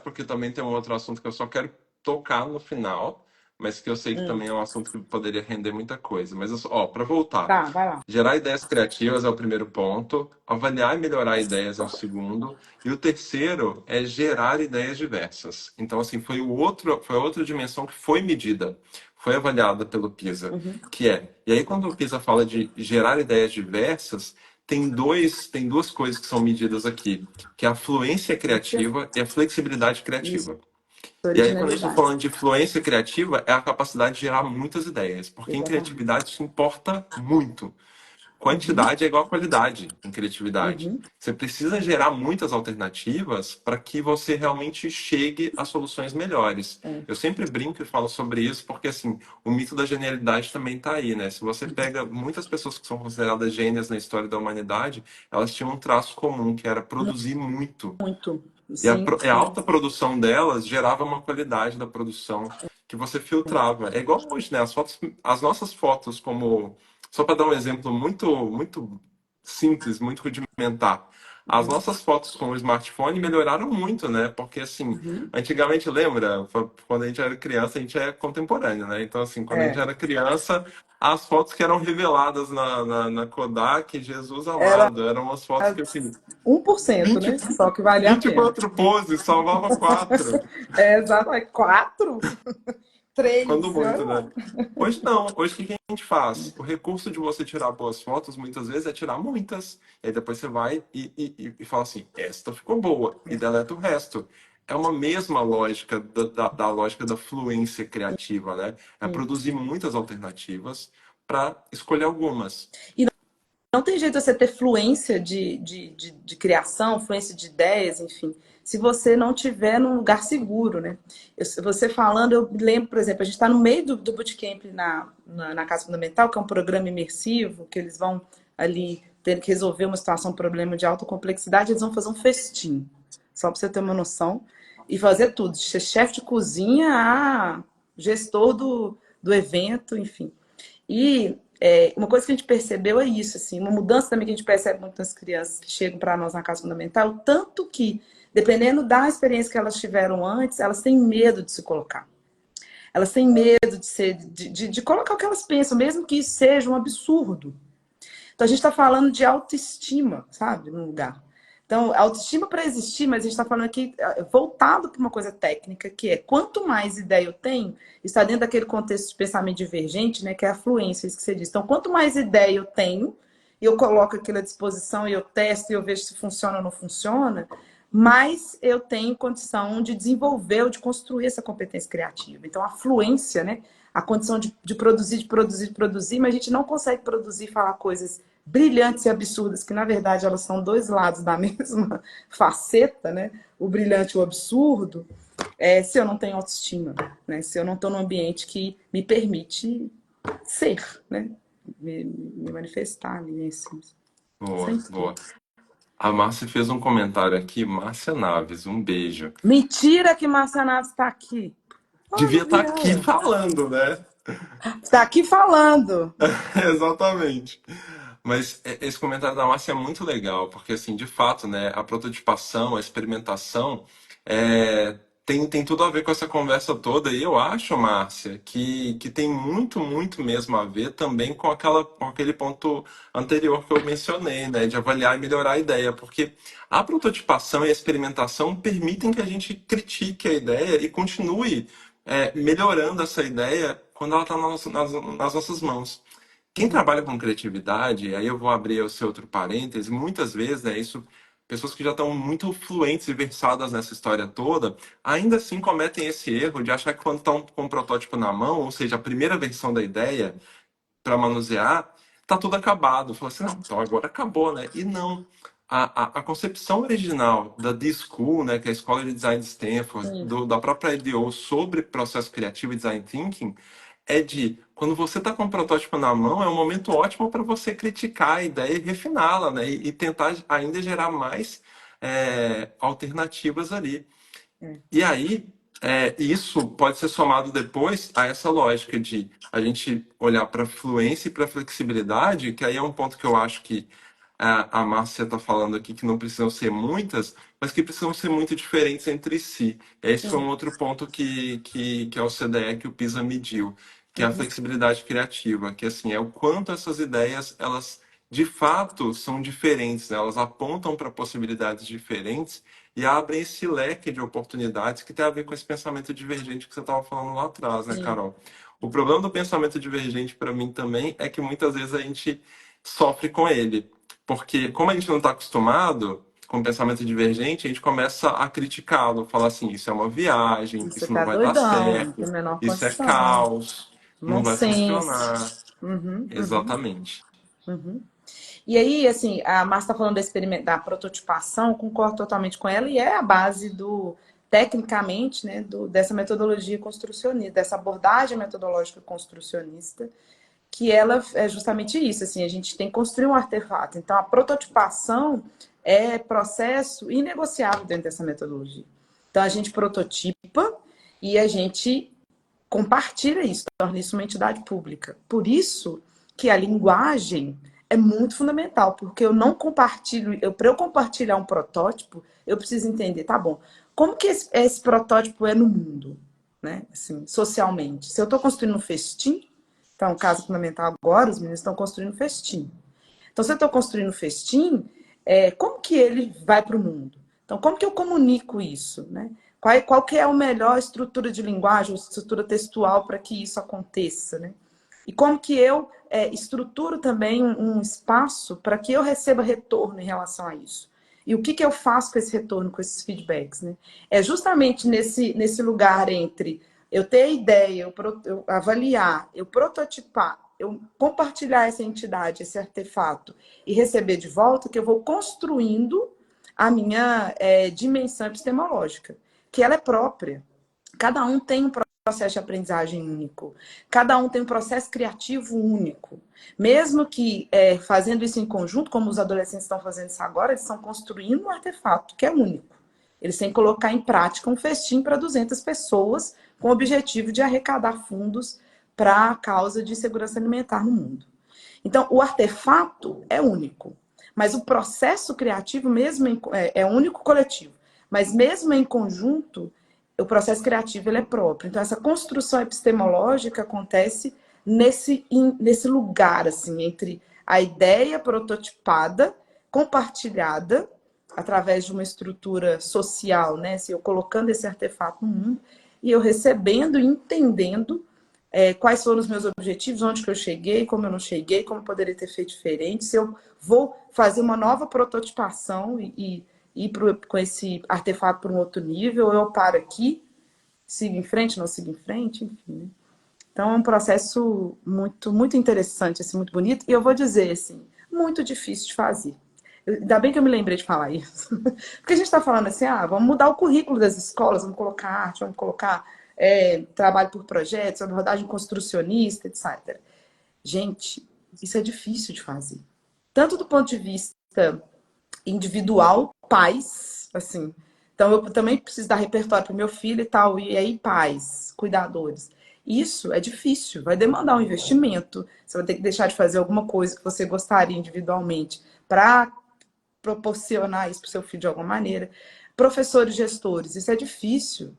porque também tem um outro assunto que eu só quero tocar no final, mas que eu sei que também é um assunto que poderia render muita coisa. Mas, ó, para voltar, Tá, vai lá. gerar ideias criativas é o primeiro ponto, avaliar e melhorar ideias é o segundo, e o terceiro é gerar ideias diversas. Então, assim, foi a outra dimensão que foi medida, foi avaliada pelo PISA, Uhum. e aí quando o PISA fala de gerar ideias diversas, tem duas coisas que são medidas aqui, que é a fluência criativa e a flexibilidade Isso, criativa. E aí, quando a gente está originalidade. falando de fluência criativa, é a capacidade de gerar muitas ideias, porque em Exatamente. criatividade isso importa muito. Uhum. Quantidade é igual a qualidade em criatividade. Uhum. Você precisa gerar muitas alternativas para que você realmente chegue a soluções melhores. É. Eu sempre brinco e falo sobre isso porque assim, o mito da genialidade também está aí, né? Se você pega muitas pessoas que são consideradas gênias na história da humanidade, elas tinham um traço comum, que era produzir muito. Muito. E Sim, a sim. alta produção delas gerava uma qualidade da produção que você filtrava. É igual hoje, né? As nossas fotos, como só para dar um exemplo muito simples, muito rudimentar. As nossas fotos com o smartphone melhoraram muito, né? Porque, assim, Uhum. antigamente, lembra? Quando a gente era criança, a gente é contemporâneo, né? Então, assim, quando a gente É. era criança, as fotos que eram reveladas na Kodak, Jesus Era amado, eram umas fotos que, assim, 1%, vinte né? Só que valia a vinte e pena. quatro poses, salvava quatro. É, exato. É 4? Quando 3? Olha muito, lá. né? Hoje não. Hoje o que que a gente faz? O recurso de você tirar boas fotos, muitas vezes, é tirar muitas. E aí depois você vai e fala assim, esta ficou boa, e deleta o resto. É uma mesma lógica da lógica da fluência criativa, né? É Sim. produzir muitas alternativas para escolher algumas. E não tem jeito de você ter fluência de criação, fluência de ideias, enfim, se você não tiver num lugar seguro, né? Você falando, eu me lembro, por exemplo, a gente está no meio do bootcamp na Casa Fundamental, que é um programa imersivo, que eles vão ali ter que resolver uma situação, um problema de alta complexidade, eles vão fazer um festim, só para você ter uma noção, e fazer tudo, de ser chefe de cozinha a gestor do evento, enfim. E uma coisa que a gente percebeu é isso, assim, uma mudança também que a gente percebe muito nas crianças que chegam para nós na casa fundamental, tanto que, dependendo da experiência que elas tiveram antes, elas têm medo de se colocar. Elas têm medo de colocar o que elas pensam, mesmo que isso seja um absurdo. Então a gente está falando de autoestima, sabe, no lugar. Então, autoestima para existir, mas a gente está falando aqui voltado para uma coisa técnica, que é quanto mais ideia eu tenho, está dentro daquele contexto de pensamento divergente, né, que é a fluência, isso que você disse. Então, quanto mais ideia eu tenho, eu coloco aquilo à disposição e eu testo e eu vejo se funciona ou não funciona, mais eu tenho condição de desenvolver ou de construir essa competência criativa. Então, a fluência, né, a condição de produzir, de produzir, de produzir, mas a gente não consegue produzir e falar coisas brilhantes e absurdas, que na verdade elas são dois lados da mesma faceta, né? O brilhante e o absurdo, se eu não tenho autoestima, né? Se eu não estou num ambiente que me permite ser, né? Me manifestar ali, assim. Boa, Sempre. boa. A Márcia fez um comentário aqui, Márcia Naves, um beijo. Mentira que Márcia Naves está aqui. Oh, Devia não vi estar aqui ela. falando, né? Está aqui falando. Exatamente. Mas esse comentário da Márcia é muito legal, porque, assim, de fato, né, a prototipação, a experimentação, tem tudo a ver com essa conversa toda. E eu acho, Márcia, que tem muito, muito mesmo a ver também com aquele ponto anterior que eu mencionei, né, de avaliar e melhorar a ideia. Porque a prototipação e a experimentação permitem que a gente critique a ideia e continue, melhorando essa ideia quando ela está nas nossas mãos. Quem Uhum. trabalha com criatividade, aí eu vou abrir o seu outro parêntese, muitas vezes, né, isso, pessoas que já estão muito fluentes e versadas nessa história toda, ainda assim cometem esse erro de achar que quando estão com o protótipo na mão, ou seja, a primeira versão da ideia para manusear, tá tudo acabado. Fala assim, não, então agora acabou, né? E não. A concepção original da D-School, né, que é a Escola de Design de Stanford, Sim, da própria IDEO sobre processo criativo e design thinking, é de quando você está com o protótipo na mão, é um momento ótimo para você criticar a ideia e refiná-la, né? E tentar ainda gerar mais alternativas ali. é, E aí, isso pode ser somado depois a essa lógica de a gente olhar para fluência e para flexibilidade, que aí é um ponto que eu acho que a Márcia está falando aqui, que não precisam ser muitas, mas que precisam ser muito diferentes entre si. Esse foi um sim. outro ponto que é o CDE que o PISA mediu, que é a Uhum. flexibilidade criativa, que assim, é o quanto essas ideias, elas de fato são diferentes, né? Elas apontam para possibilidades diferentes e abrem esse leque de oportunidades que tem a ver com esse pensamento divergente que você estava falando lá atrás, né, Sim. Carol? O problema do pensamento divergente para mim também é que muitas vezes a gente sofre com ele, porque como a gente não está acostumado com o pensamento divergente, a gente começa a criticá-lo, falar assim, isso é uma viagem, Você isso não tá vai dar doidão, não certo, tem a menor isso é condição. caos, não vai Nonsense. funcionar. Uhum, uhum, Exatamente. uhum. E aí, assim, a Márcia está falando da prototipação, eu concordo totalmente com ela, e é a base tecnicamente, né, dessa metodologia construcionista, dessa abordagem metodológica construcionista, que ela é justamente isso, assim, a gente tem que construir um artefato. Então, a prototipação é processo inegociável dentro dessa metodologia. Então, a gente prototipa e a gente compartilha isso, torna isso uma entidade pública. Por isso que a linguagem é muito fundamental, porque eu não compartilho, para eu compartilhar um protótipo, eu preciso entender, tá bom, como que esse protótipo é no mundo, né? Assim, socialmente. Se eu estou construindo um festim, então, caso fundamental agora, os meninos estão construindo um festim. Então, se eu estou construindo um festim, como que ele vai para o mundo? Então, como que eu comunico isso, né? Qual que é a melhor estrutura de linguagem, estrutura textual para que isso aconteça, né? E como que eu estruturo também um espaço para que eu receba retorno em relação a isso. E o que, que eu faço com esse retorno, com esses feedbacks, né? É justamente nesse lugar entre eu ter a ideia, eu avaliar, eu prototipar, eu compartilhar essa entidade, esse artefato e receber de volta, que eu vou construindo a minha dimensão epistemológica, que ela é própria. Cada um tem um processo de aprendizagem único. Cada um tem um processo criativo único. Mesmo que fazendo isso em conjunto, como os adolescentes estão fazendo isso agora, eles estão construindo um artefato que é único. Eles têm que colocar em prática um festim para 200 pessoas com o objetivo de arrecadar fundos para a causa de segurança alimentar no mundo. Então, o artefato é único, mas o processo criativo mesmo é único coletivo. Mas mesmo em conjunto, o processo criativo ele é próprio. Então, essa construção epistemológica acontece nesse lugar, assim, entre a ideia prototipada, compartilhada, através de uma estrutura social, né? Se eu colocando esse artefato no mundo, e eu recebendo e entendendo quais foram os meus objetivos, onde que eu cheguei, como eu não cheguei, como eu poderia ter feito diferente, se eu vou fazer uma nova prototipação e ir com esse artefato para um outro nível, ou eu paro aqui, sigo em frente, não sigo em frente, enfim. Né? Então é um processo muito, muito interessante, assim, muito bonito, e eu vou dizer, assim, muito difícil de fazer. Ainda bem que eu me lembrei de falar isso. Porque a gente está falando assim, vamos mudar o currículo das escolas, vamos colocar arte, vamos colocar trabalho por projetos, abordagem construcionista, etc. Gente, isso é difícil de fazer. Tanto do ponto de vista individual, pais, assim. Então, eu também preciso dar repertório para o meu filho e tal, e aí pais, cuidadores. Isso é difícil, vai demandar um investimento. Você vai ter que deixar de fazer alguma coisa que você gostaria individualmente para proporcionar isso para o seu filho de alguma maneira. Professores, gestores, isso é difícil,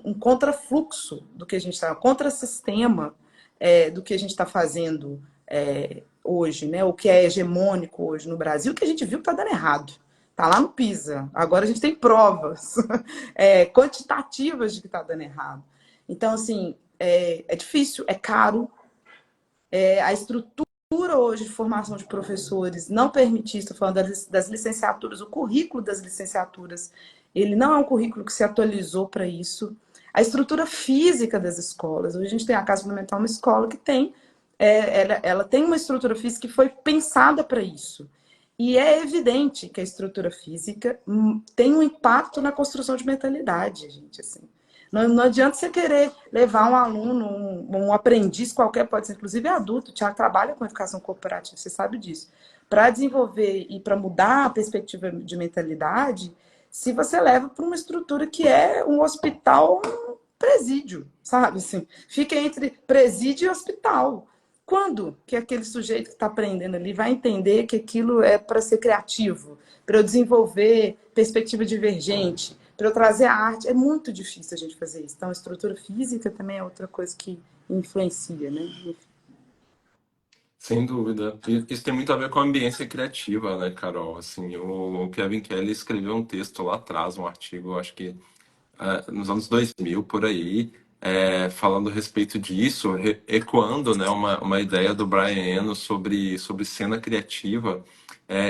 um contrafluxo do que a gente está, um contrassistema do que a gente está fazendo hoje, né? O que é hegemônico hoje no Brasil, que a gente viu que está dando errado. Está lá no PISA. Agora a gente tem provas quantitativas de que está dando errado. Então, assim, é difícil, é caro, a estrutura hoje de formação de professores não permite, estou falando das licenciaturas, o currículo das licenciaturas, ele não é um currículo que se atualizou para isso. A estrutura física das escolas, hoje a gente tem a Casa Fundamental, uma escola que tem, ela tem uma estrutura física que foi pensada para isso. E é evidente que a estrutura física tem um impacto na construção de mentalidade, gente, assim. Não adianta você querer levar um aluno, um aprendiz qualquer, pode ser inclusive adulto, o Thiago trabalha com educação corporativa, você sabe disso, para desenvolver e para mudar a perspectiva de mentalidade, se você leva para uma estrutura que é um hospital, um presídio, sabe? Assim, fica entre presídio e hospital. Quando que aquele sujeito que está aprendendo ali vai entender que aquilo é para ser criativo, para eu desenvolver perspectiva divergente, para eu trazer a arte? É muito difícil a gente fazer isso. Então, a estrutura física também é outra coisa que influencia, né? Sem dúvida. E isso tem muito a ver com a ambiência criativa, né, Carol? Assim, o Kevin Kelly escreveu um texto lá atrás, um artigo, acho que nos anos 2000, por aí, falando a respeito disso, ecoando, né, uma ideia do Brian Eno sobre cena criativa,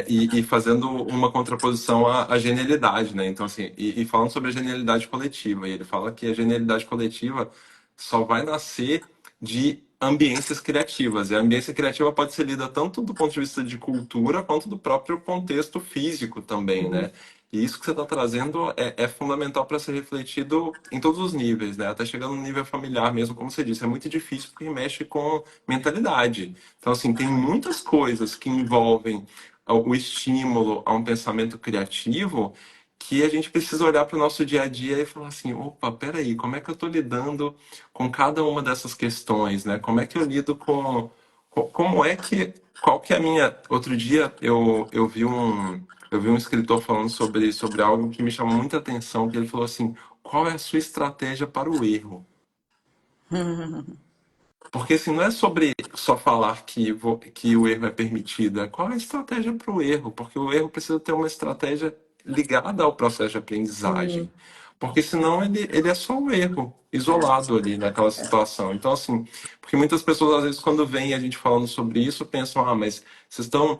e fazendo uma contraposição à genialidade, né? Então, assim, e falando sobre a genialidade coletiva. E ele fala que a genialidade coletiva só vai nascer de ambiências criativas. E a ambiência criativa pode ser lida tanto do ponto de vista de cultura quanto do próprio contexto físico também, né? E isso que você está trazendo é fundamental para ser refletido em todos os níveis, né? Até chegando no nível familiar mesmo, como você disse. É muito difícil porque mexe com mentalidade. Então, assim, tem muitas coisas que envolvem o estímulo a um pensamento criativo que a gente precisa olhar para o nosso dia a dia e falar assim, opa, peraí, como é que eu estou lidando com cada uma dessas questões, né? Como é que eu lido como é que qual que é a minha. Outro dia eu vi um escritor falando sobre algo que me chamou muita atenção, que ele falou assim, qual é a sua estratégia para o erro? Porque assim, não é sobre só falar que o erro é permitido, é qual é a estratégia para o erro, porque o erro precisa ter uma estratégia ligada ao processo de Sim, aprendizagem. Porque senão ele é só um erro, isolado ali naquela situação. Então, assim, porque muitas pessoas, às vezes, quando vem a gente falando sobre isso, pensam, ah, mas vocês estão.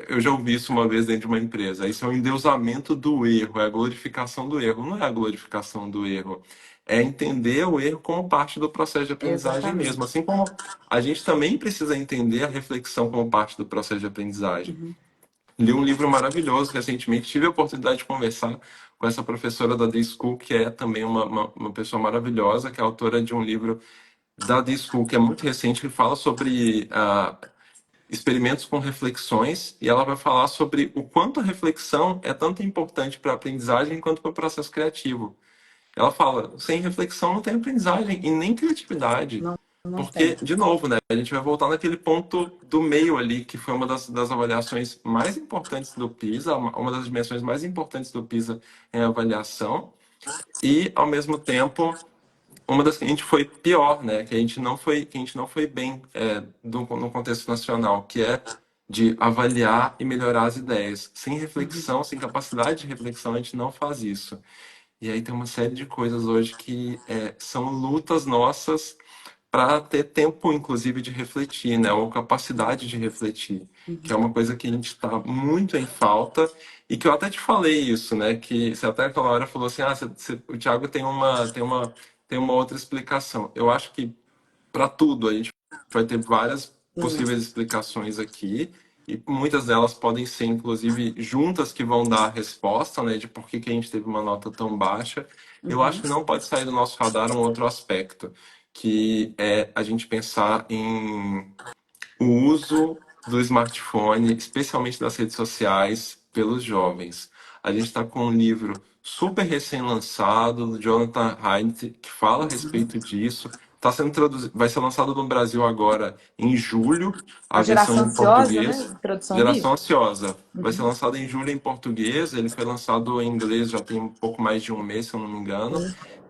Eu já ouvi isso uma vez dentro de uma empresa. Isso é um endeusamento do erro, é a glorificação do erro. Não é a glorificação do erro, é entender o erro como parte do processo de aprendizagem mesmo. exatamente. Assim como a gente também precisa entender a reflexão como parte do processo de aprendizagem. Li um livro maravilhoso recentemente, tive a oportunidade de conversar com essa professora da D-School, que é também uma pessoa maravilhosa, que é autora de um livro da D-School, que é muito recente, que fala sobre experimentos com reflexões, e ela vai falar sobre o quanto a reflexão é tanto importante para a aprendizagem quanto para o processo criativo. Ela fala, sem reflexão não tem aprendizagem e nem criatividade. Não, não Porque, tem. de novo, né, a gente vai voltar naquele ponto do meio ali, que foi uma das avaliações mais importantes do PISA, uma das dimensões mais importantes do PISA em avaliação, e, ao mesmo tempo, uma das que a gente foi pior, né, que a gente não foi bem no contexto nacional, que é de avaliar e melhorar as ideias. Sem reflexão, sem capacidade de reflexão, a gente não faz isso. E aí tem uma série de coisas hoje que são lutas nossas para ter tempo, inclusive, de refletir, né? Ou capacidade de refletir, que é uma coisa que a gente está muito em falta e que eu até te falei isso, né? Que você até aquela hora falou assim, o Thiago tem uma outra explicação. Eu acho que para tudo a gente vai ter várias Sim. possíveis explicações aqui e muitas delas podem ser inclusive juntas que vão dar a resposta, né, de por que que a gente teve uma nota tão baixa. Eu acho que não pode sair do nosso radar um outro aspecto, que é a gente pensar em o uso do smartphone, especialmente das redes sociais, pelos jovens. A gente está com um livro super recém-lançado do Jonathan Haidt que fala a respeito disso. Tá sendo traduzido, vai ser lançado no Brasil agora em julho, A a versão geração em ansiosa, né? português. Introdução ao Geração livro. Ansiosa. Vai ser lançado em julho em português. Ele foi lançado em inglês já tem um pouco mais de um mês, se eu não me engano.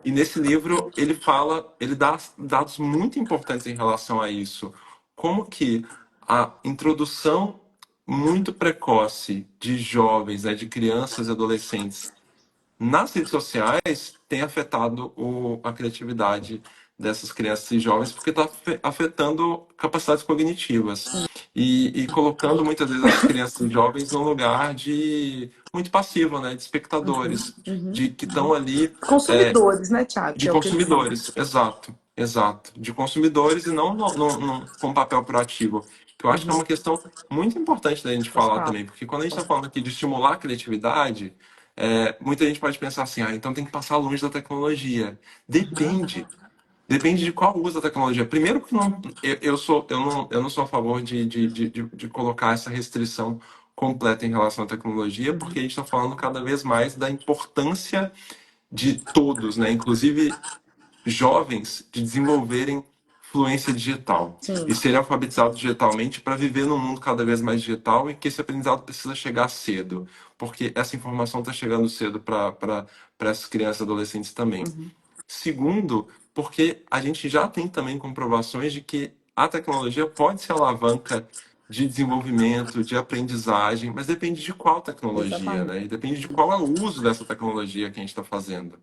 E nesse livro ele dá dados muito importantes em relação a isso. Como que a introdução muito precoce de jovens, né, de crianças e adolescentes nas redes sociais tem afetado a criatividade dessas crianças e jovens, porque está afetando capacidades cognitivas e colocando muitas vezes essas crianças e jovens num lugar de muito passivo, né, de espectadores, de que estão ali Consumidores, né, Thiago? de Que é o que eles são. consumidores, exato, exato. De consumidores e não com papel proativo. Que eu acho que é uma questão muito importante da gente Pode falar falar. também, porque quando a gente está falando aqui de estimular a criatividade, muita gente pode pensar assim, ah, então tem que passar longe da tecnologia. Depende. Depende de qual uso da tecnologia. Primeiro que não, eu não sou a favor de colocar essa restrição completa em relação à tecnologia, porque a gente está falando cada vez mais da importância de todos, né? Inclusive jovens, de desenvolverem fluência digital Sim. e serem alfabetizados digitalmente para viver num mundo cada vez mais digital e que esse aprendizado precisa chegar cedo, porque essa informação está chegando cedo para essas crianças e adolescentes também. Segundo, porque a gente já tem também comprovações de que a tecnologia pode ser alavanca de desenvolvimento, de aprendizagem, mas depende de qual tecnologia, Exatamente. né? E depende de qual é o uso dessa tecnologia que a gente está fazendo.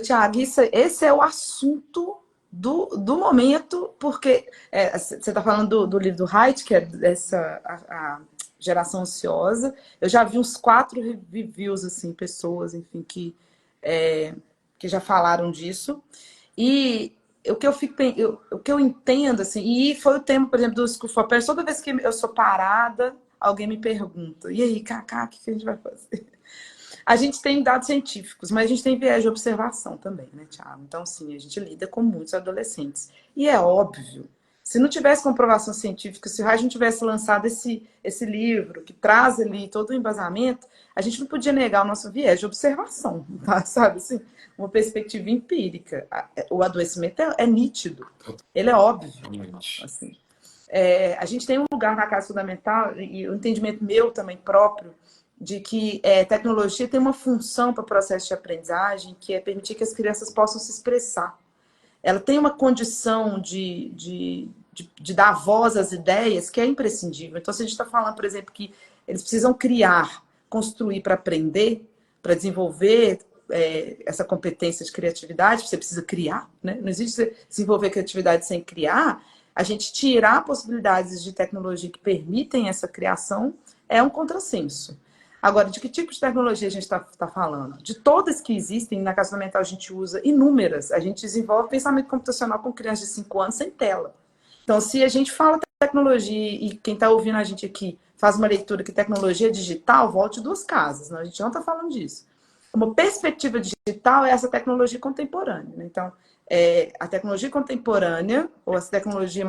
Tiago, esse é o assunto do momento, porque você está falando do livro do Haidt, que é a geração ansiosa. Eu já vi uns 4 reviews, assim, pessoas, enfim, que já falaram disso. E o que eu fico, o que eu entendo, assim, e foi o tema, por exemplo, do School for Parents, toda vez que eu sou parada, alguém me pergunta, e aí, Cacá, o que a gente vai fazer? A gente tem dados científicos, mas a gente tem viés de observação também, né, Thiago? Então, sim, a gente lida com muitos adolescentes. E é óbvio, se não tivesse comprovação científica, se o Reich não tivesse lançado esse livro, que traz ali todo o embasamento, a gente não podia negar o nosso viés de observação, tá? Sabe assim? Uma perspectiva empírica. O adoecimento é nítido, ele é óbvio, Realmente. assim. A gente tem um lugar na Casa Fundamental, e o entendimento meu também próprio, de que tecnologia tem uma função para o processo de aprendizagem, que é permitir que as crianças possam se expressar. Ela tem uma condição de dar voz às ideias que é imprescindível. Então, se a gente está falando, por exemplo, que eles precisam criar, construir para aprender, para desenvolver essa competência de criatividade, você precisa criar, né? Não existe desenvolver criatividade sem criar. A gente tirar possibilidades de tecnologia que permitem essa criação é um contrassenso. Agora, de que tipo de tecnologia a gente está falando? De todas que existem, na Casa Fundamental a gente usa inúmeras. A gente desenvolve pensamento computacional com crianças de 5 anos sem tela. Então, se a gente fala tecnologia e quem está ouvindo a gente aqui faz uma leitura que tecnologia digital, volte 2 casas. Não, a gente não está falando disso. Uma perspectiva digital é essa tecnologia contemporânea. Né? Então, a tecnologia contemporânea, ou essa tecnologia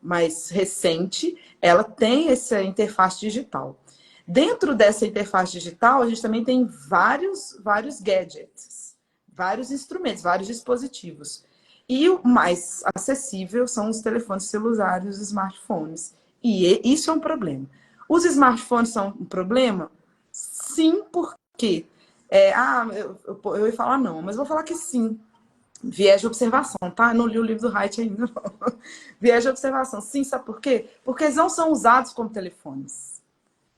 mais recente, ela tem essa interface digital. Dentro dessa interface digital, a gente também tem vários gadgets, vários instrumentos, vários dispositivos. E o mais acessível são os telefones celulares, os smartphones. E isso é um problema. Os smartphones são um problema? Sim, porque... eu ia falar não, mas vou falar que sim. Viés de observação, tá? Eu não li o livro do Haidt ainda, não. Viés de observação, sim, sabe por quê? Porque eles não são usados como telefones.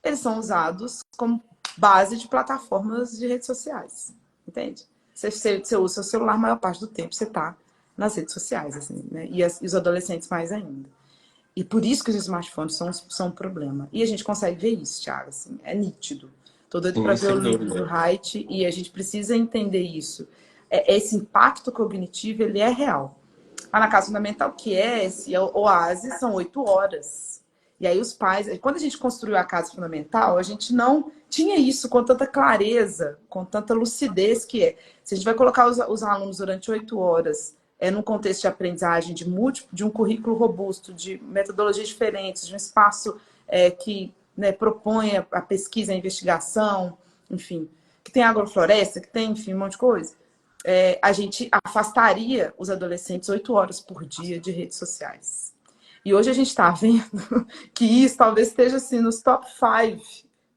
Eles são usados como base de plataformas de redes sociais, entende? Você usa seu celular a maior parte do tempo, você está nas redes sociais, assim, né? E os adolescentes mais ainda. E por isso que os smartphones são um problema. E a gente consegue ver isso, Thiago, assim, é nítido. Estou doido para Sim, ver o sem livro do dúvida. Haidt e a gente precisa entender isso. Esse impacto cognitivo, ele é real. Lá na Casa Fundamental, que é esse oásis, são 8 horas. E aí os pais... Quando a gente construiu a Casa Fundamental, a gente não tinha isso com tanta clareza, com tanta lucidez que é. Se a gente vai colocar os alunos durante 8 horas num contexto de aprendizagem de um currículo robusto, de metodologias diferentes, de um espaço que, né, propõe a pesquisa, a investigação, enfim, que tem agrofloresta, que tem, enfim, um monte de coisa, a gente afastaria os adolescentes 8 horas por dia de redes sociais. E hoje a gente está vendo que isso talvez esteja assim, nos top 5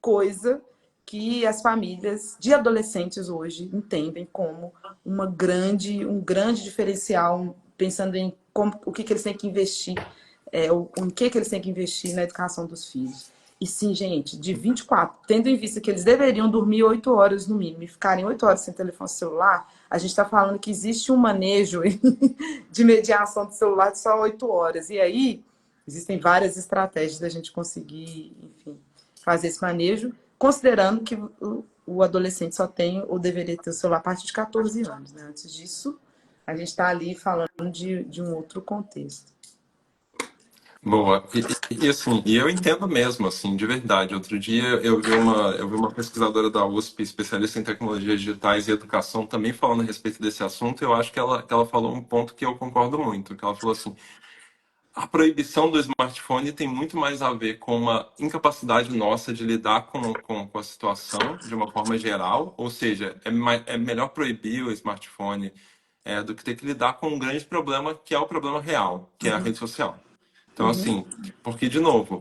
coisa que as famílias de adolescentes hoje entendem como um grande diferencial, pensando em o que eles têm que investir, em que eles têm que investir na educação dos filhos. E sim, gente, de 24, tendo em vista que eles deveriam dormir 8 horas no mínimo e ficarem 8 horas sem telefone celular, a gente está falando que existe um manejo de mediação do celular de só 8 horas. E aí, existem várias estratégias da gente conseguir, enfim, fazer esse manejo, considerando que o adolescente só tem ou deveria ter o celular a partir de 14 anos. Né? Antes disso, a gente está ali falando de um outro contexto. Boa. Assim, e eu entendo mesmo, assim, de verdade. Outro dia eu vi uma pesquisadora da USP, especialista em tecnologias digitais e educação, também falando a respeito desse assunto, e eu acho que ela falou um ponto que eu concordo muito, que ela falou assim, a proibição do smartphone tem muito mais a ver com uma incapacidade nossa de lidar com a situação de uma forma geral, ou seja, é melhor proibir o smartphone do que ter que lidar com um grande problema que é o problema real, que é a rede social. Então, Uhum, assim, porque, de novo,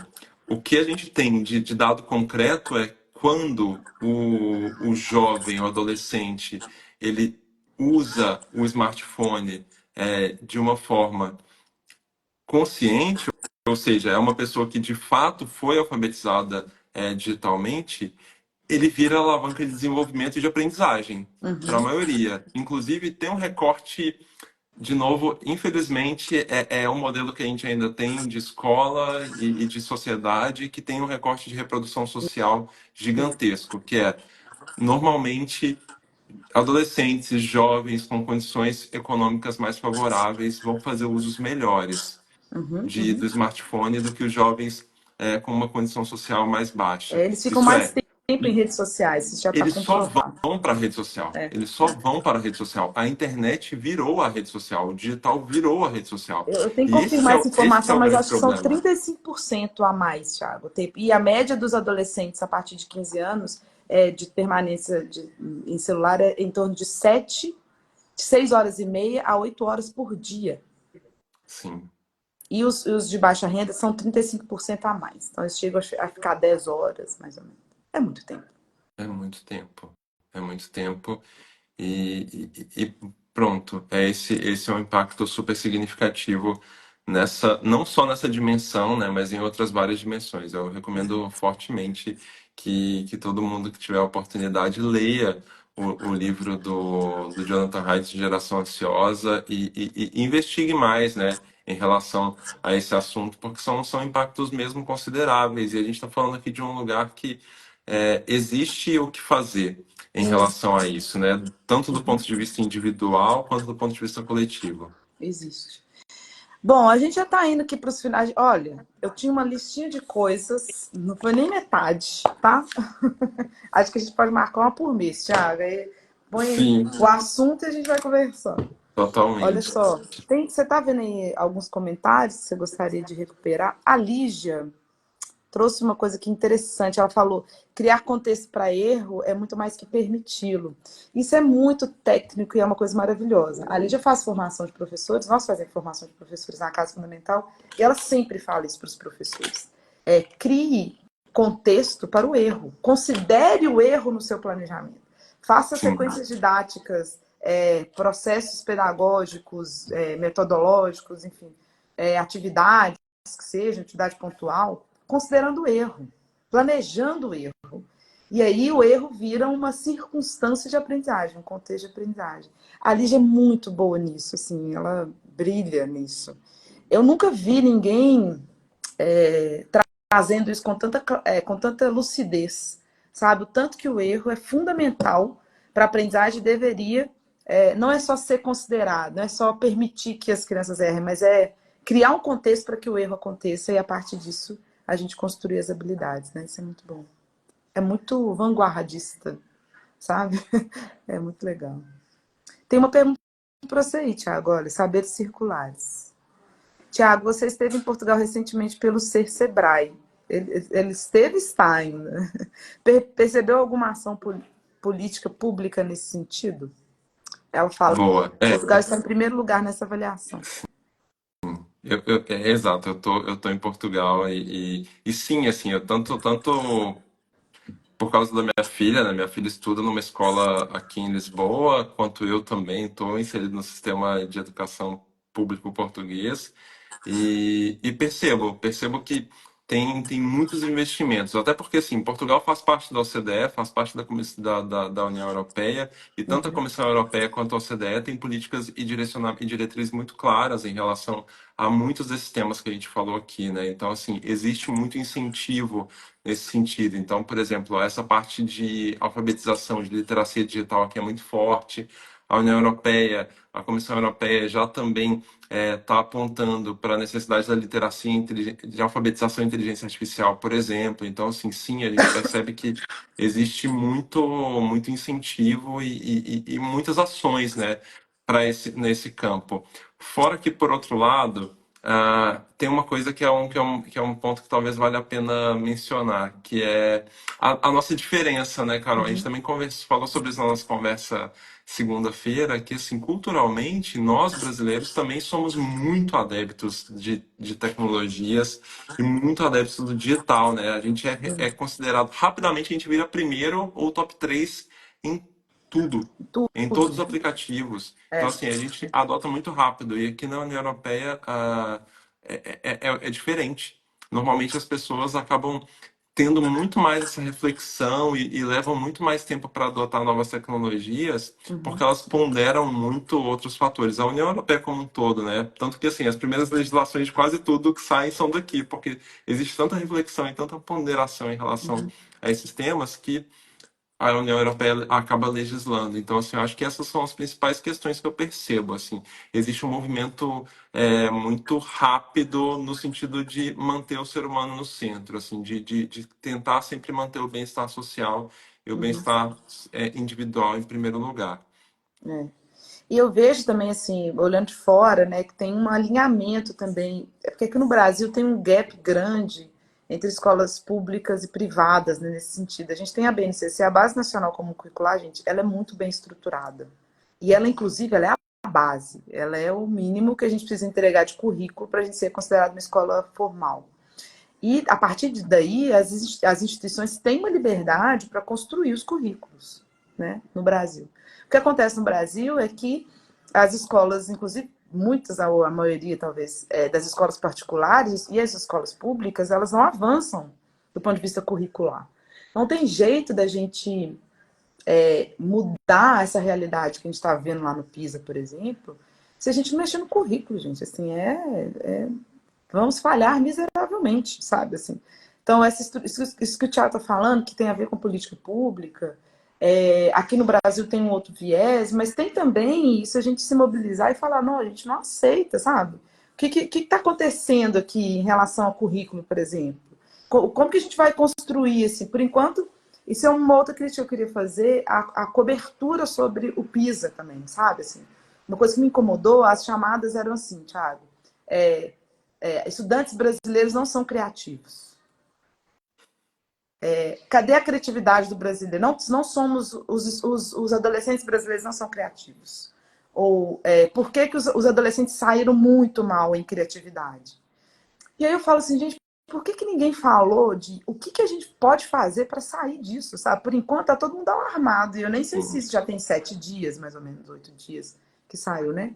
o que a gente tem de dado concreto é quando o jovem, o adolescente, ele usa o smartphone de uma forma consciente, ou seja, é uma pessoa que de fato foi alfabetizada digitalmente, ele vira alavanca de desenvolvimento e de aprendizagem para a uhum. maioria. Inclusive, tem um recorte de novo, infelizmente, é um modelo que a gente ainda tem de escola e de sociedade que tem um recorte de reprodução social gigantesco, que é normalmente adolescentes, jovens com condições econômicas mais favoráveis vão fazer usos melhores Uhum, do uhum. smartphone do que os jovens com uma condição social mais baixa. Eles ficam Isso mais é, tempo em redes sociais, isso já está eles só comprovado. vão para a rede social. É. Eles só vão para a rede social. A internet virou a rede social. O digital virou a rede social. Eu tenho que E confirmar essa esse é informação, o mas grande acho que são problema. 35% a mais, Thiago. E a média dos adolescentes a partir de 15 anos de permanência em celular é em torno de 6 horas e meia a 8 horas por dia. Sim. E os de baixa renda são 35% a mais. Então, eles chegam a ficar 10 horas, mais ou menos. É muito tempo. É muito tempo. É muito tempo. E pronto, esse é um impacto super significativo nessa, não só nessa dimensão, né, mas em outras várias dimensões. Eu recomendo fortemente que todo mundo que tiver a oportunidade leia o livro do Jonathan Haidt, Geração Ansiosa, e investigue mais, né, em relação a esse assunto, porque são impactos mesmo consideráveis. E a gente está falando aqui de um lugar que existe o que fazer em relação a isso, né? Tanto do ponto de vista individual quanto do ponto de vista coletivo. Existe. Bom, a gente já está indo aqui para os finais. Olha, eu tinha uma listinha de coisas, não foi nem metade, tá? Acho que a gente pode marcar uma por mês, Thiago. Aí põe Sim, o assunto e a gente vai conversando. Olha totalmente. só, você está vendo aí alguns comentários que você gostaria de recuperar? A Lígia trouxe uma coisa que é interessante. Ela falou: criar contexto para erro é muito mais que permiti-lo. Isso é muito técnico e é uma coisa maravilhosa. A Lídia faz formação de professores, nós fazemos formação de professores na Casa Fundamental, e ela sempre fala isso para os professores. Crie contexto para o erro. Considere o erro no seu planejamento. Faça Sim, sequências didáticas, processos pedagógicos, metodológicos, enfim, atividades que sejam, atividade pontual, considerando o erro, planejando o erro. E aí o erro vira uma circunstância de aprendizagem, um contexto de aprendizagem. A Lígia é muito boa nisso, assim, ela brilha nisso. Eu nunca vi ninguém trazendo isso com tanta lucidez, sabe? O tanto que o erro é fundamental para a aprendizagem deveria, não é só ser considerado, não é só permitir que as crianças errem, mas é criar um contexto para que o erro aconteça e a partir disso a gente construir as habilidades, né? Isso é muito bom. É muito vanguardista, sabe? É muito legal. Tem uma pergunta para você aí, Tiago, olha, saberes circulares. Tiago, você esteve em Portugal recentemente pelo Ser Sebrae. Ele esteve e está ainda. Percebeu alguma ação política pública nesse sentido? Ela fala: boa. Portugal está em primeiro lugar nessa avaliação. Exato, eu tô em Portugal e sim, assim, eu tanto por causa da minha filha, né? Minha filha estuda numa escola aqui em Lisboa, quanto eu também estou inserido no sistema de educação público português. E percebo que tem muitos investimentos, até porque assim, Portugal faz parte da OCDE, faz parte da União Europeia, e tanto a Comissão Europeia quanto a OCDE têm políticas e diretrizes muito claras em relação a muitos desses temas que a gente falou aqui, né? Então, assim, existe muito incentivo nesse sentido. Então, por exemplo, essa parte de alfabetização, de literacia digital aqui é muito forte. A União Europeia, a Comissão Europeia já também está apontando para a necessidade da literacia de alfabetização e inteligência artificial, por exemplo. Então, assim, sim, a gente percebe que existe muito incentivo e muitas ações, né, nesse campo. Fora que, por outro lado, tem uma coisa que é um ponto que talvez valha a pena mencionar, que é a nossa diferença, né, Carol? A gente também falou sobre isso na nossa conversa segunda-feira, que assim, culturalmente, nós brasileiros também somos muito adeptos de tecnologias e muito adeptos do digital, né? A gente é considerado, rapidamente a gente vira primeiro ou top 3 em tudo, em todos os Tudo. aplicativos. Então, assim, a gente adota muito rápido. E aqui na União Europeia é diferente. Normalmente as pessoas acabam tendo muito mais essa reflexão e levam muito mais tempo para adotar novas tecnologias, porque elas ponderam muito outros fatores. A União Europeia como um todo, né? Tanto que, assim, as primeiras legislações de quase tudo que saem são daqui, porque existe tanta reflexão e tanta ponderação em relação a esses temas que a União Europeia acaba legislando. Então, assim, eu acho que essas são as principais questões que eu percebo. Assim, existe um movimento muito rápido no sentido de manter o ser humano no centro, assim, de tentar sempre manter o bem-estar social e o bem-estar individual em primeiro lugar. É. E eu vejo também, assim, olhando de fora, né, que tem um alinhamento também. É porque aqui no Brasil tem um gap grande entre escolas públicas e privadas, né, nesse sentido. A gente tem a BNCC, a Base Nacional Comum Curricular, gente, ela é muito bem estruturada. E ela, inclusive, ela é base, ela é o mínimo que a gente precisa entregar de currículo para a gente ser considerado uma escola formal. E a partir daí, as instituições têm uma liberdade para construir os currículos, né, no Brasil. O que acontece no Brasil é que as escolas, inclusive muitas, ou a maioria talvez, das escolas particulares e as escolas públicas, elas não avançam do ponto de vista curricular. Não tem jeito da gente mudar essa realidade que a gente está vendo lá no PISA, por exemplo, se a gente não mexer no currículo, gente. Assim, vamos falhar miseravelmente, sabe? Assim. Então, isso que o Thiago está falando, que tem a ver com política pública, aqui no Brasil tem um outro viés, mas tem também isso a gente se mobilizar e falar, não, a gente não aceita, sabe? O que está acontecendo aqui em relação ao currículo, por exemplo? Como que a gente vai construir esse? Por enquanto, isso é uma outra crítica que eu queria fazer, a cobertura sobre o PISA também, sabe? Assim, uma coisa que me incomodou, as chamadas eram assim, Thiago, estudantes brasileiros não são criativos. Cadê a criatividade do brasileiro? Não somos, os adolescentes brasileiros não são criativos. Ou por que os adolescentes saíram muito mal em criatividade? E aí eu falo assim, gente, por que ninguém falou de o que a gente pode fazer para sair disso, sabe? Por enquanto tá todo mundo alarmado. E eu nem sei se Sim. isso já tem 7 dias, mais ou menos, 8 dias que saiu, né?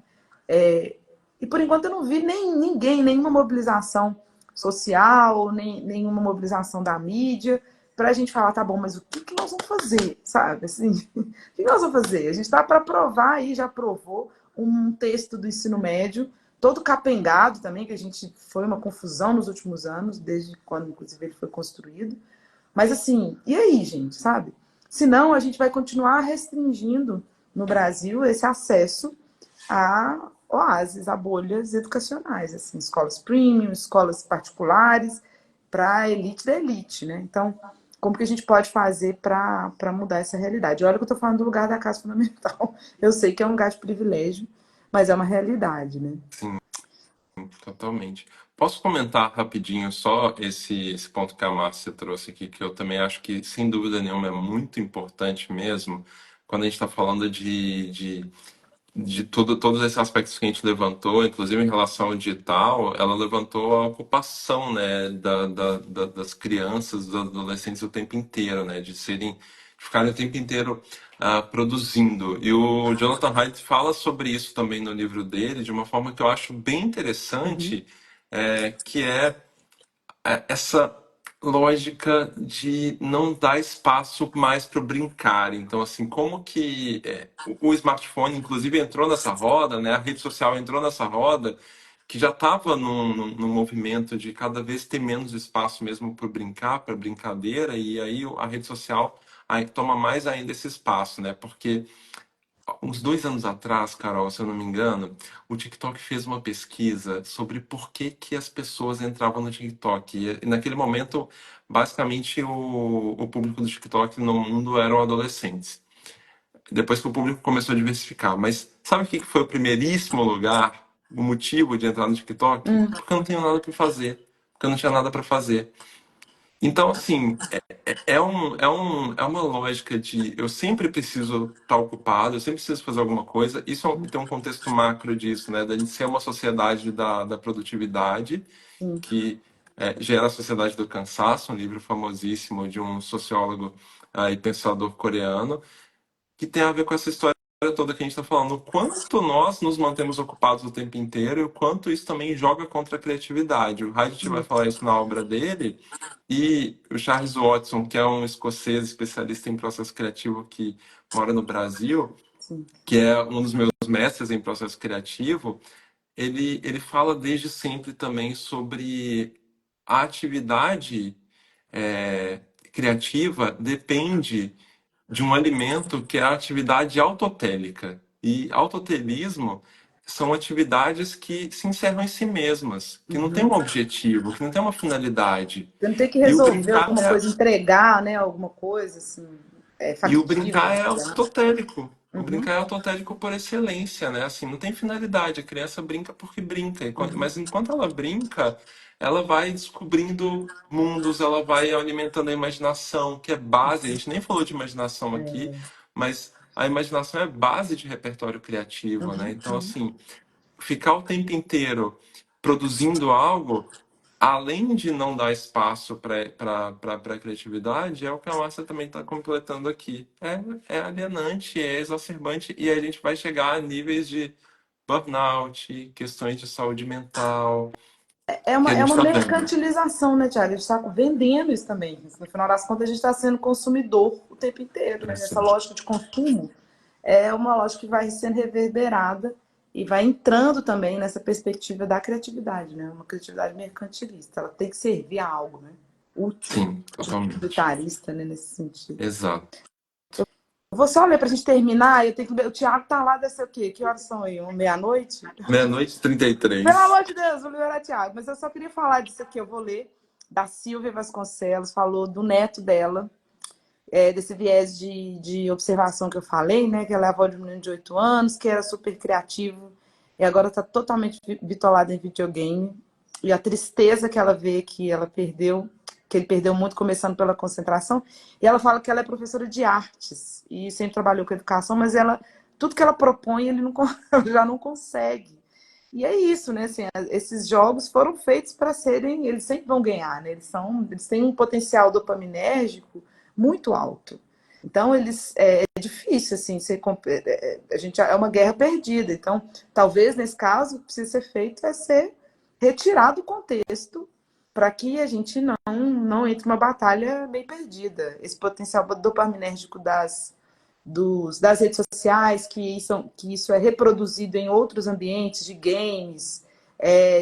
E por enquanto eu não vi nenhuma mobilização social, nenhuma mobilização da mídia para a gente falar, tá bom, mas o que nós vamos fazer, sabe? Assim, o que nós vamos fazer? A gente está para aprovar aí, já aprovou um texto do ensino médio, todo capengado também, que a gente foi uma confusão nos últimos anos, desde quando, inclusive, ele foi construído. Mas assim, e aí, gente, sabe? Senão a gente vai continuar restringindo no Brasil esse acesso a oásis, a bolhas educacionais, assim, escolas premium, escolas particulares, para a elite da elite, né? Então, como que a gente pode fazer para mudar essa realidade? Olha que eu estou falando do lugar da casa fundamental. Eu sei que é um lugar de privilégio, mas é uma realidade, né? Sim, totalmente. Posso comentar rapidinho só esse ponto que a Márcia trouxe aqui, que eu também acho que, sem dúvida nenhuma, é muito importante mesmo, quando a gente está falando de todos esses aspectos que a gente levantou, inclusive em relação ao digital, ela levantou a ocupação, né, das crianças, dos adolescentes o tempo inteiro, né, de ficarem o tempo inteiro produzindo. E o Jonathan Haidt fala sobre isso também no livro dele, de uma forma que eu acho bem Uhum, interessante, que é essa lógica de não dar espaço mais para o brincar. Então, assim, como que o smartphone, inclusive, entrou nessa roda, né? A rede social entrou nessa roda, que já estava num movimento de cada vez ter menos espaço mesmo para brincar, para brincadeira, e aí a rede social aí toma mais ainda esse espaço, né? Porque uns 2 anos atrás, Carol, se eu não me engano, o TikTok fez uma pesquisa sobre por que as pessoas entravam no TikTok. E naquele momento, basicamente, o público do TikTok no mundo eram adolescentes. Depois que o público começou a diversificar. Mas sabe o que foi o primeiríssimo lugar, o motivo de entrar no TikTok? uhum, Porque eu não tenho nada para fazer. Porque eu não tinha nada para fazer. Então, assim, é uma lógica de eu sempre preciso estar ocupado, eu sempre preciso fazer alguma coisa. Isso tem um contexto macro disso, né? Da gente ser uma sociedade da produtividade, sim, que gera a sociedade do cansaço, um livro famosíssimo de um sociólogo e pensador coreano, que tem a ver com essa história toda que a gente está falando, o quanto nós nos mantemos ocupados o tempo inteiro e o quanto isso também joga contra a criatividade. O Haidt vai sim, falar isso na obra dele, e o Charles Watson, que é um escocês especialista em processo criativo que mora no Brasil, sim. que é um dos meus mestres em processo criativo, ele fala desde sempre também sobre a atividade criativa depende de um alimento que é a atividade autotélica. E autotelismo são atividades que se encerram em si mesmas, que não têm um Uhum. objetivo, que não têm uma finalidade. Você não tem que E o resolver brincar alguma é, coisa, entregar, né, alguma coisa, assim, e o factível brincar de é chegar. autotélico. O Uhum, brincar é autotélico por excelência, né? Assim, não tem finalidade. A criança brinca porque brinca. uhum, Mas enquanto ela brinca, ela vai descobrindo mundos, ela vai alimentando a imaginação, que é base. A gente nem falou de imaginação aqui, mas a imaginação é base de repertório criativo, né? Uhum, Então, uhum. assim, ficar o tempo inteiro produzindo algo, além de não dar espaço para a criatividade, é o que a Márcia também está completando aqui. É alienante, é exacerbante, e a gente vai chegar a níveis de burnout, questões de saúde mental, que a É gente uma está vendo. mercantilização, né, Tiago? A gente está vendendo isso também. No final das contas, a gente está sendo consumidor o tempo inteiro, né? Essa Isso. lógica de consumo é uma lógica que vai sendo reverberada e vai entrando também nessa perspectiva da criatividade, né? Uma criatividade mercantilista. Ela tem que servir a algo, né? Útil, Sim, totalmente. utilitarista, né? Nesse sentido. Exato. Eu vou só ler para a gente terminar. Eu tenho que ver. O Tiago tá lá, deve ser o quê? Que horas são aí? Meia-noite? Meia-noite e trinta e Pelo três. amor de Deus, vou liberar Tiago. Mas eu só queria falar disso aqui. Eu vou ler. Da Silvia Vasconcelos, falou do neto dela, desse viés de observação que eu falei, né? Que ela é avó de um menino de 8 anos, que era super criativo e agora está totalmente bitolada em videogame. E a tristeza que ela vê que ela perdeu, que ele perdeu muito, começando pela concentração. E ela fala que ela é professora de artes e sempre trabalhou com educação, mas ela, tudo que ela propõe, ele não, já não consegue. E é isso, né? Assim, esses jogos foram feitos para serem. Eles sempre vão ganhar, né? Eles têm um potencial dopaminérgico muito alto. Então, é difícil, assim, a gente é uma guerra perdida. Então, talvez nesse caso, o que precisa ser feito é ser retirado do contexto para que a gente não entre uma batalha meio perdida. Esse potencial dopaminérgico das redes sociais, que isso é reproduzido em outros ambientes de games,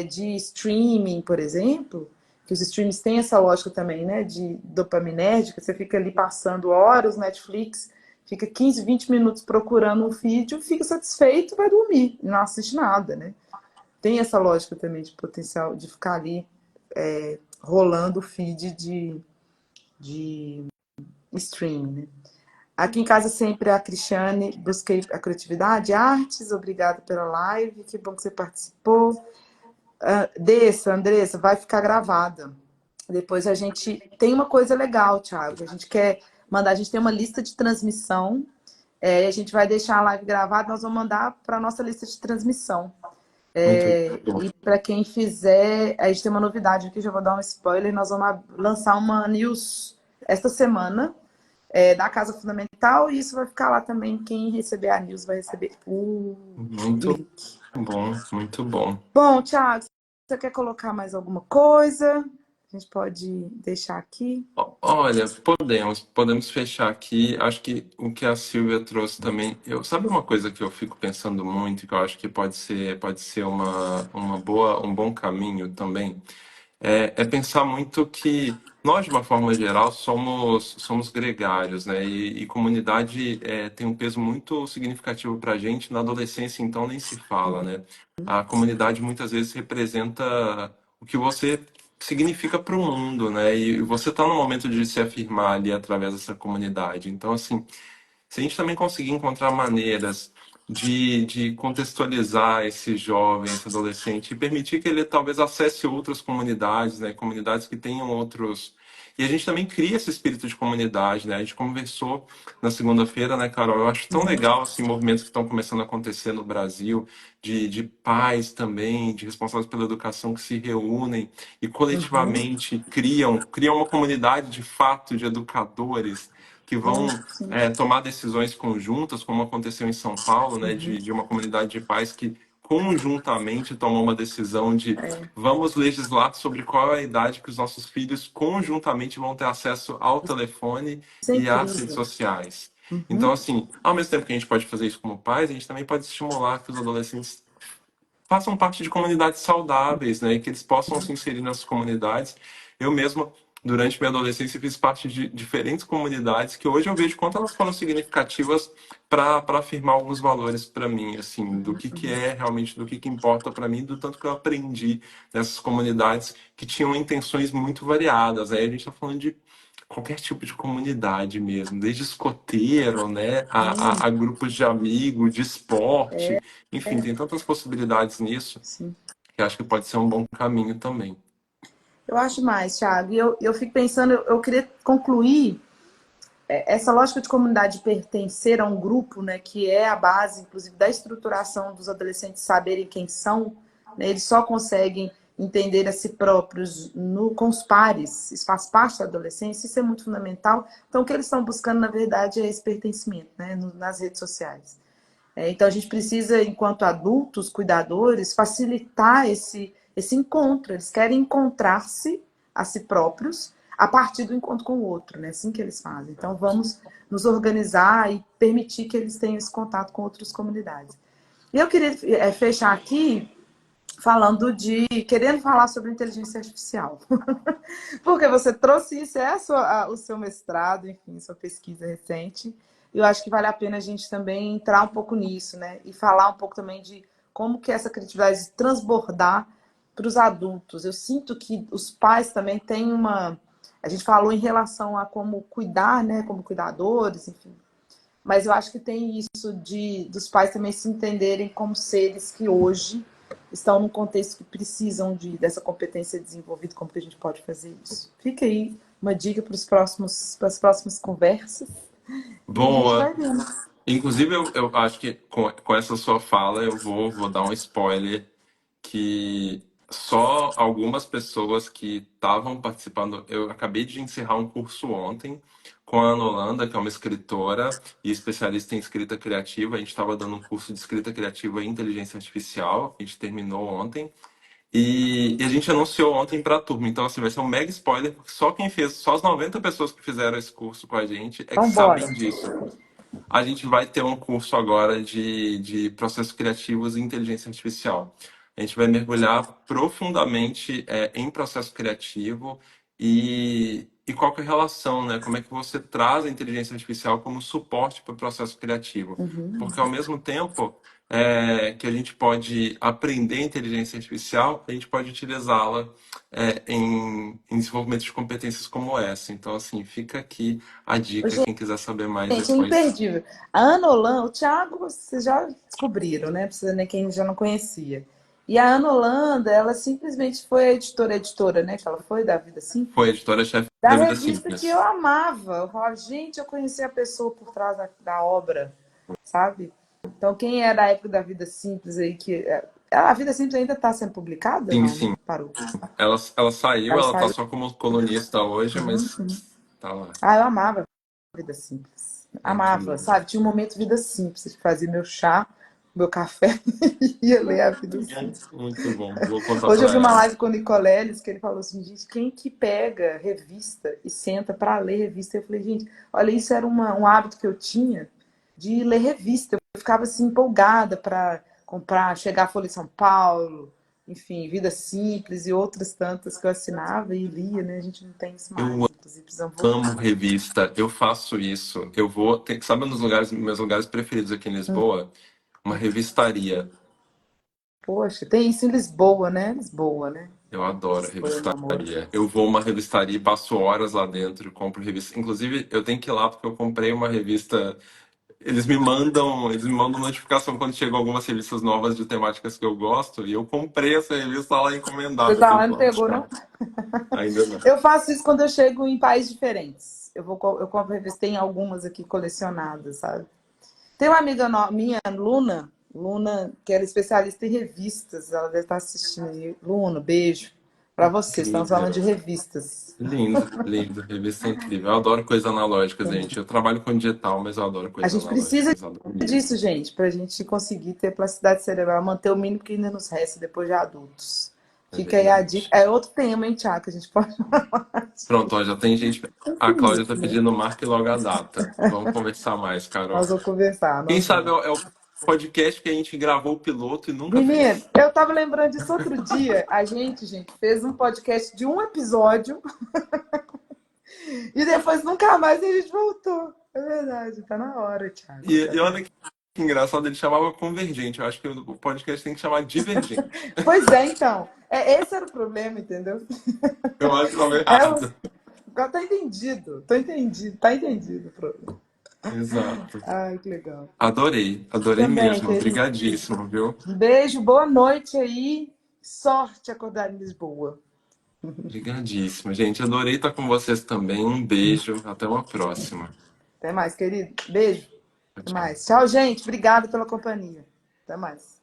de streaming, por exemplo, que os streams têm essa lógica também, né, de dopaminérgica, você fica ali passando horas, Netflix, fica 15, 20 minutos procurando um vídeo, fica satisfeito, vai dormir, não assiste nada, né? Tem essa lógica também de potencial de ficar ali rolando o feed de streaming, né? Aqui em casa sempre a Cristiane, busquei a criatividade, artes, obrigada pela live, que bom que você participou. Andressa, vai ficar gravada. Depois a gente tem uma coisa legal, Thiago, a gente quer mandar, a gente tem uma lista de transmissão, a gente vai deixar a live gravada, nós vamos mandar para a nossa lista de transmissão. Muito bom. E para quem fizer, a gente tem uma novidade aqui, já vou dar um spoiler, nós vamos lançar uma news esta semana, da Casa Fundamental, e isso vai ficar lá também. Quem receber a news vai receber o Muito link. bom, muito bom. Bom, Thiago, você quer colocar mais alguma coisa? A gente pode deixar aqui. Olha, podemos fechar aqui. Acho que o que a Silvia trouxe também, sabe uma coisa que eu fico pensando muito, que eu acho que pode ser um bom caminho também, é pensar muito que nós, de uma forma geral, somos gregários, né? E comunidade tem um peso muito significativo para a gente. Na adolescência, então, nem se fala, né? A comunidade muitas vezes representa o que você significa para o mundo, né? E você está no momento de se afirmar ali através dessa comunidade. Então, assim, se a gente também conseguir encontrar maneiras de contextualizar esse jovem, esse adolescente, e permitir que ele talvez acesse outras comunidades, né? Comunidades que tenham outros. E a gente também cria esse espírito de comunidade, né? A gente conversou na segunda-feira, né, Carol? Eu acho tão legal, assim, movimentos que estão começando a acontecer no Brasil, de pais também, de responsáveis pela educação que se reúnem e Uhum. coletivamente criam uma comunidade de fato de educadores que vão Sim. tomar decisões conjuntas, como aconteceu em São Paulo, né, Uhum. de uma comunidade de pais que conjuntamente tomou uma decisão de vamos legislar sobre qual é a idade que os nossos filhos conjuntamente vão ter acesso ao telefone Isso é e às redes incrível. sociais. Então, Uhum. assim, ao mesmo tempo que a gente pode fazer isso como pais, a gente também pode estimular que os adolescentes façam parte de comunidades saudáveis, né? E que eles possam se inserir nessas comunidades. Eu mesmo, durante minha adolescência, fiz parte de diferentes comunidades que hoje eu vejo quanto elas foram significativas para afirmar alguns valores para mim, assim, do que é realmente, do que importa para mim, do tanto que eu aprendi nessas comunidades que tinham intenções muito variadas. Aí a gente está falando de qualquer tipo de comunidade mesmo, desde escoteiro, né, a grupos de amigos, de esporte, enfim, tem tantas possibilidades nisso Sim. que acho que pode ser um bom caminho também. Eu acho mais, Thiago. E eu fico pensando, eu queria concluir essa lógica de comunidade, de pertencer a um grupo, né, que é a base, inclusive, da estruturação dos adolescentes saberem quem são, né, eles só conseguem entender a si próprios com os pares, isso faz parte da adolescência, isso é muito fundamental. Então, o que eles estão buscando, na verdade, é esse pertencimento, né, nas redes sociais. Então, a gente precisa, enquanto adultos, cuidadores, facilitar esse encontro. Eles querem encontrar-se a si próprios a partir do encontro com o outro, né? Assim que eles fazem. Então, vamos nos organizar e permitir que eles tenham esse contato com outras comunidades. E eu queria fechar aqui querendo falar sobre inteligência artificial. Porque você trouxe isso, o seu mestrado, enfim, sua pesquisa recente. E eu acho que vale a pena a gente também entrar um pouco nisso, né? E falar um pouco também de como que essa criatividade transbordar para os adultos. Eu sinto que os pais também têm uma... A gente falou em relação a como cuidar, né? Como cuidadores, enfim. Mas eu acho que tem isso dos pais também se entenderem como seres que hoje estão num contexto que precisam dessa competência desenvolvida, como que a gente pode fazer isso. Fica aí uma dica para as próximas conversas e a gente vai Boa. vendo. Inclusive, eu acho que com essa sua fala eu vou dar um spoiler que só algumas pessoas que estavam participando. Eu acabei de encerrar um curso ontem com a Ana Holanda, que é uma escritora e especialista em escrita criativa. A gente estava dando um curso de escrita criativa e inteligência artificial. A gente terminou ontem. E a gente anunciou ontem para a turma. Então, assim, vai ser um mega spoiler, porque só quem fez, só as 90 pessoas que fizeram esse curso com a gente é que Então, bora. sabem disso. A gente vai ter um curso agora de processos criativos e inteligência artificial. A gente vai mergulhar profundamente em processo criativo e qual que é a relação, né? Como é que você traz a inteligência artificial como suporte para o processo criativo? Porque ao mesmo tempo que a gente pode aprender inteligência artificial, a gente pode utilizá-la em desenvolvimento de competências como essa. Então, assim, fica aqui a dica, quem quiser saber mais Gente, é depois. imperdível. A Ana Holanda, o Thiago, vocês já descobriram, né? Precisa nem quem já não conhecia. E a Ana Holanda, ela simplesmente foi a editora, né? Que ela foi da Vida Foi Simples. editora-chefe Da da Vida revista que eu Simples. amava. Eu falava, gente, eu conheci a pessoa por trás da obra, sabe? Então, quem é da época da Vida Simples aí, a Vida Simples ainda está sendo publicada? Sim, Não, né? sim. Parou. Ela saiu, Ela ela tá saiu. só como colunista hoje, mas tá lá. Ah, eu amava Vida Simples. É Amava, incrível. sabe? Tinha um momento Vida Simples. Fazia meu chá, meu café e ia ler a Vida Simples. Muito bom. Vou contar Hoje eu pra vi uma ela. live com o Nicoleles que ele falou assim, gente, quem que pega revista e senta para ler revista? Eu falei, gente, olha, isso era um hábito que eu tinha de ler revista. Eu ficava assim empolgada para comprar, chegar a Folha de São Paulo, enfim, Vida Simples e outras tantas que eu assinava e lia, né? A gente não tem isso Eu mais, inclusive precisamos voltar. amo revista, eu faço isso. Eu vou, sabe nos lugares, meus lugares preferidos aqui em Lisboa? Uma revistaria. Poxa, tem isso em Lisboa, né? Lisboa, né? Eu adoro Lisboa, meu amor. revistaria. Eu vou a uma revistaria e passo horas lá dentro, compro revista. Inclusive, eu tenho que ir lá porque eu comprei uma revista. Eles me mandam notificação quando chegam algumas revistas novas de temáticas que eu gosto, e eu comprei essa revista lá Você encomendada. Eu tá tenho lá, que não ir lá pegou, buscar. não? Ainda não. Eu faço isso quando eu chego em países diferentes. Eu compro revista, tem algumas aqui colecionadas, sabe? Tem uma amiga minha, Luna, que era especialista em revistas, ela deve estar assistindo aí. Luna, beijo para vocês, estamos falando Incrível. de revistas. Lindo, lindo. Revista é incrível. Eu adoro coisas analógicas, gente. Eu trabalho com digital, mas eu adoro A coisas gente precisa analógicas. Adoro disso, mesmo. gente, para a gente conseguir ter plasticidade cerebral, manter o mínimo que ainda nos resta depois de adultos. É Fica aí a dica. verdade. É outro tema, hein, Tiago, que a gente pode falar. Pronto, ó, já tem gente. A Cláudia tá Infinito, né? pedindo marque logo a data. Vamos conversar mais, Nós Carol. vamos conversar, Quem nós sabe vamos. é o podcast que a gente gravou o piloto e nunca Menino, fez. eu tava lembrando disso outro dia. Gente, fez um podcast de um episódio e depois nunca mais a gente voltou. É verdade, tá na hora, Thiago. E olha que engraçado, ele chamava Convergente. Eu acho que o podcast tem que chamar Divergente. Pois é, então. Esse era o problema, entendeu? Eu acho que estava É, errado. tá entendido. Tô entendido. Tá entendido o problema. Exato. Ai, que legal. Adorei, adorei Também, mesmo. querido. Obrigadíssimo, viu? Um beijo, boa noite aí. Sorte acordar em Lisboa. Obrigadíssimo, gente. Adorei estar com vocês também. Um beijo. Até uma próxima. Até mais, querido. Beijo. Tchau, Até tchau. mais. Tchau, gente. Obrigada pela companhia. Até mais.